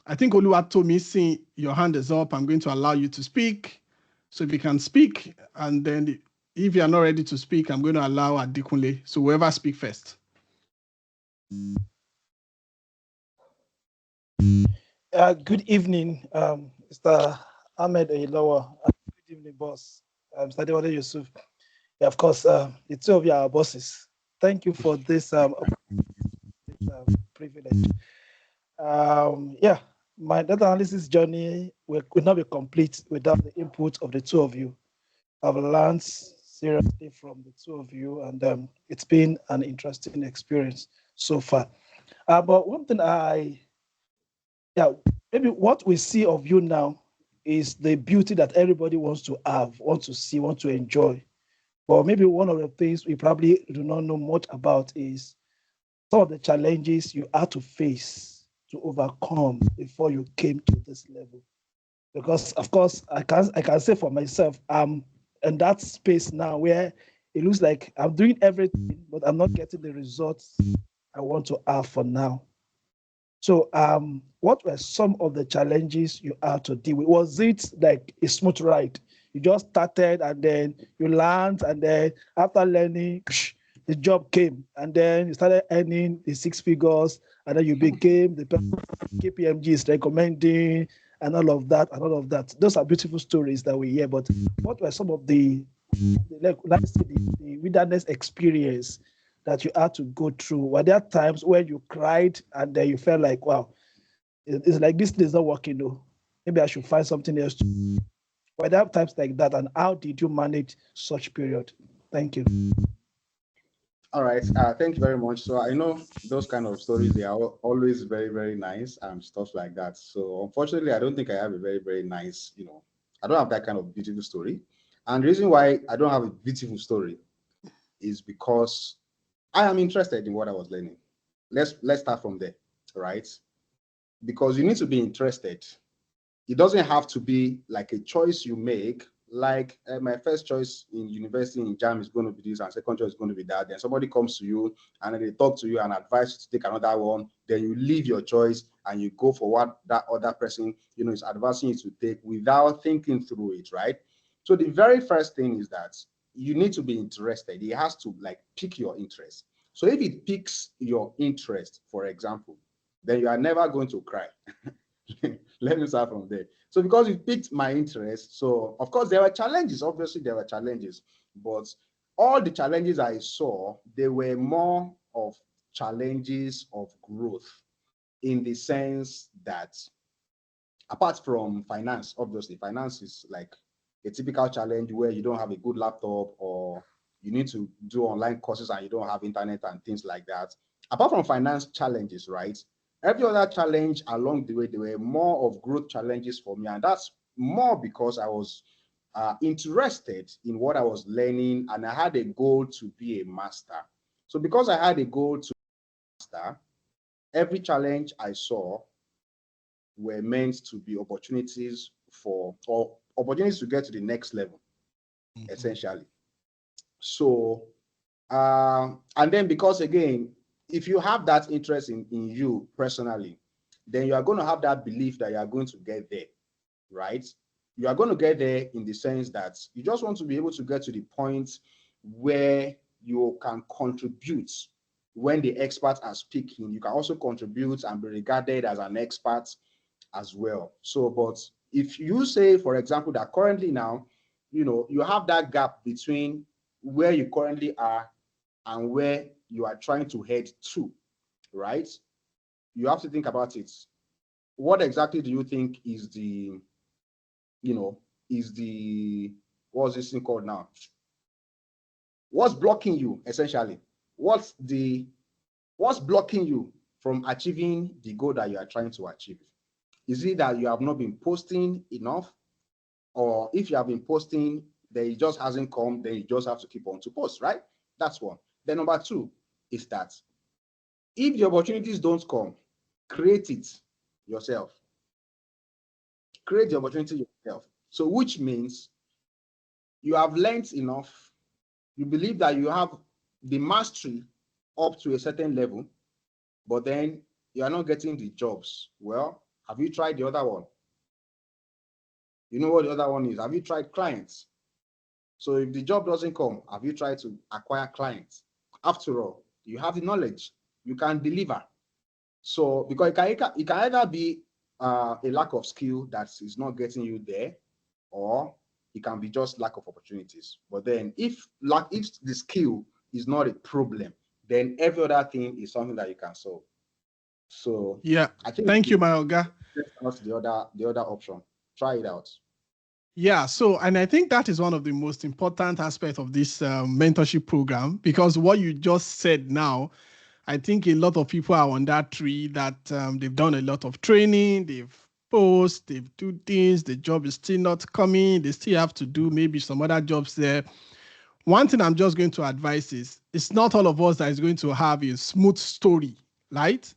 I think Oluwatomi, seeing your hand is up, I'm going to allow you to speak. So if you can speak, and then if you're not ready to speak, I'm going to allow Adekunle. So whoever speak first. Good evening, Mr. Ahmed Eilawa. Good evening, boss. Mr. Adewale Yusuf. Yeah, of course, the two of you are our bosses. Thank you for this privilege. Yeah, my data analysis journey will not be complete without the input of the two of you. I've learned seriously from the two of you, and it's been an interesting experience so far. But one thing maybe what we see of you now is the beauty that everybody wants to have, want to see, want to enjoy. But maybe one of the things we probably do not know much about is some of the challenges you had to face to overcome before you came to this level. Because of course, I can say for myself, I'm in that space now where it looks like I'm doing everything, but I'm not getting the results I want to have for now. So, what were some of the challenges you had to deal with? Was it like a smooth ride? You just started and then you learned, and then after learning, the job came, and then you started earning the 6 figures, and then you became the KPMG is recommending, and all of that, and all of that. Those are beautiful stories that we hear. But what were some of the wilderness experience that you had to go through? Were there times when you cried and then you felt like, wow, it's like this is not working, though. Maybe I should find something else to do. Were there times like that, and how did you manage such period? Thank you. All right. Thank you very much. So I know those kind of stories, they are always very, very nice and stuff like that. So unfortunately, I don't think I have a very, very nice, I don't have that kind of beautiful story. And the reason why I don't have a beautiful story is because I am interested in what I was learning. Let's start from there, right? Because you need to be interested. It doesn't have to be like a choice you make. Like my first choice in university in JAM is going to be this, and second choice is going to be that. Then somebody comes to you and then they talk to you and advise you to take another one. Then you leave your choice and you go for what that other person is advising you to take without thinking through it, right? So the very first thing is that you need to be interested. It has to like pique your interest. So if it piques your interest, for example, then you are never going to cry. Let me start from there. So because it piqued my interest, so of course there were challenges. Obviously there were challenges, but all the challenges I saw, they were more of challenges of growth, in the sense that apart from finance, obviously finance is like a typical challenge where you don't have a good laptop, or you need to do online courses and you don't have internet and things like that. Apart from finance challenges, right? Every other challenge along the way, there were more of growth challenges for me. And that's more because I was interested in what I was learning, and I had a goal to be a master. So because I had a goal to be a master, every challenge I saw were meant to be opportunities or opportunities to get to the next level, essentially. So, and then because again, if you have that interest in you personally, then you are going to have that belief that you are going to get there, right? You are going to get there in the sense that you just want to be able to get to the point where you can contribute. When the experts are speaking, you can also contribute and be regarded as an expert. as well. So, but if you say, for example, that currently now, you have that gap between where you currently are and where you are trying to head to, right? You have to think about it. What exactly do you think is the, what's this thing called now? What's blocking you, essentially? What's blocking you from achieving the goal that you are trying to achieve? Is it that you have not been posting enough? Or if you have been posting, then it just hasn't come, then you just have to keep on to post, right? That's one. Then number two is that if the opportunities don't come, create it yourself. Create the opportunity yourself. So which means you have learned enough, you believe that you have the mastery up to a certain level, but then you are not getting the jobs. Well, have you tried the other one? You know what the other one is? Have you tried clients? So if the job doesn't come, have you tried to acquire clients? After all, you have the knowledge, you can deliver. So because it can either be a lack of skill that is not getting you there, or it can be just lack of opportunities. But then if the skill is not a problem, then every other thing is something that you can solve. So yeah, I think thank you, my Oga. That's the other option. Try it out. Yeah, so, and I think that is one of the most important aspects of this mentorship program, because what you just said now, I think a lot of people are on that tree that they've done a lot of training, they've post, they've do things, the job is still not coming, they still have to do maybe some other jobs there. One thing I'm just going to advise is, it's not all of us that is going to have a smooth story, right?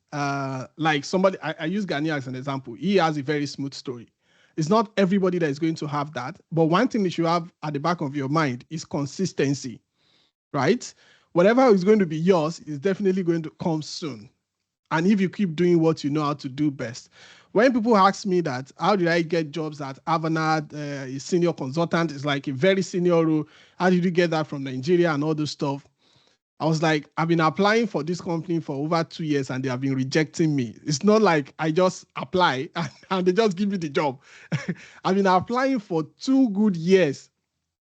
Like somebody, I use Gani as an example. He has a very smooth story. It's not everybody that is going to have that. But one thing that you have at the back of your mind is consistency, right? Whatever is going to be yours is definitely going to come soon. And if you keep doing what you know how to do best. When people ask me that, how did I get jobs at Avanade, a senior consultant, is like a very senior role. How did you get that from Nigeria and all this stuff? I was like, I've been applying for this company for over 2 years and they have been rejecting me. It's not like I just apply and they just give me the job. I've been applying for 2 good years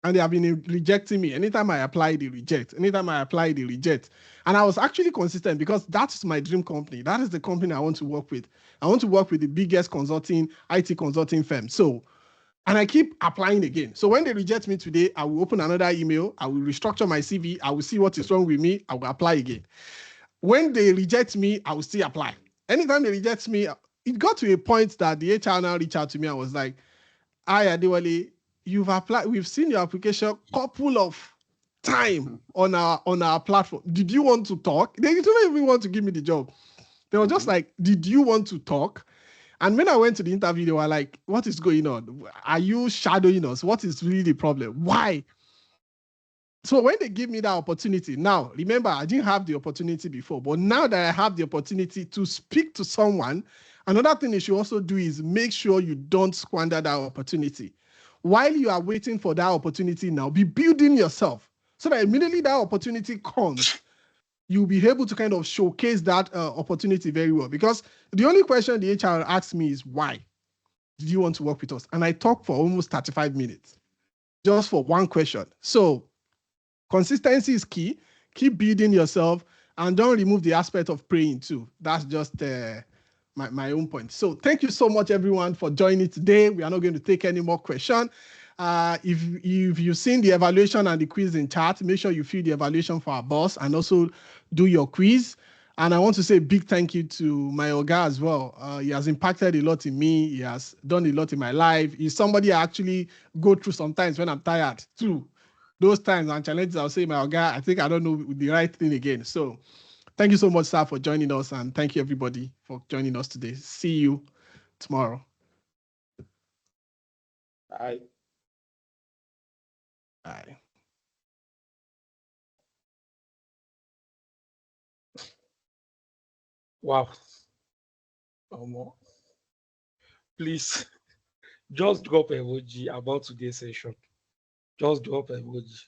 and they have been rejecting me. Anytime I apply, they reject. Anytime I apply, they reject. And I was actually consistent because that's my dream company. That is the company I want to work with. I want to work with the biggest IT consulting firm. So, and I keep applying again. So when they reject me today, I will open another email. I will restructure my CV. I will see what is wrong with me. I will apply again. When they reject me, I will still apply. Anytime they reject me, it got to a point that the HR now reached out to me. I was like, hi, Adewale, you've applied. We've seen your application couple of time on our platform. Did you want to talk? They didn't even want to give me the job. They were just like, did you want to talk? And when I went to the interview, they were like, what is going on? Are you shadowing us? What is really the problem? Why? So when they give me that opportunity, now, remember, I didn't have the opportunity before, but now that I have the opportunity to speak to someone, another thing you should also do is make sure you don't squander that opportunity. While you are waiting for that opportunity now, be building yourself so that immediately that opportunity comes, you'll be able to kind of showcase that opportunity very well. Because the only question the HR asked me is, why did you want to work with us? And I talked for almost 35 minutes just for one question. So consistency is key. Keep building yourself and don't remove the aspect of praying too. That's just my own point. So thank you so much, everyone, for joining today. We are not going to take any more questions. If you've seen the evaluation and the quiz in chat, make sure you fill the evaluation for our boss and also do your quiz. And I want to say a big thank you to my Oga as well. He has impacted a lot in me. He has done a lot in my life. He's somebody I actually go through sometimes when I'm tired too. Those times and challenges, I'll say, my Oga, I think I don't know the right thing again. So thank you so much, sir, for joining us. And thank you, everybody, for joining us today. See you tomorrow. Bye. Bye. Wow. Please, just drop emoji about today's session. Just drop emoji.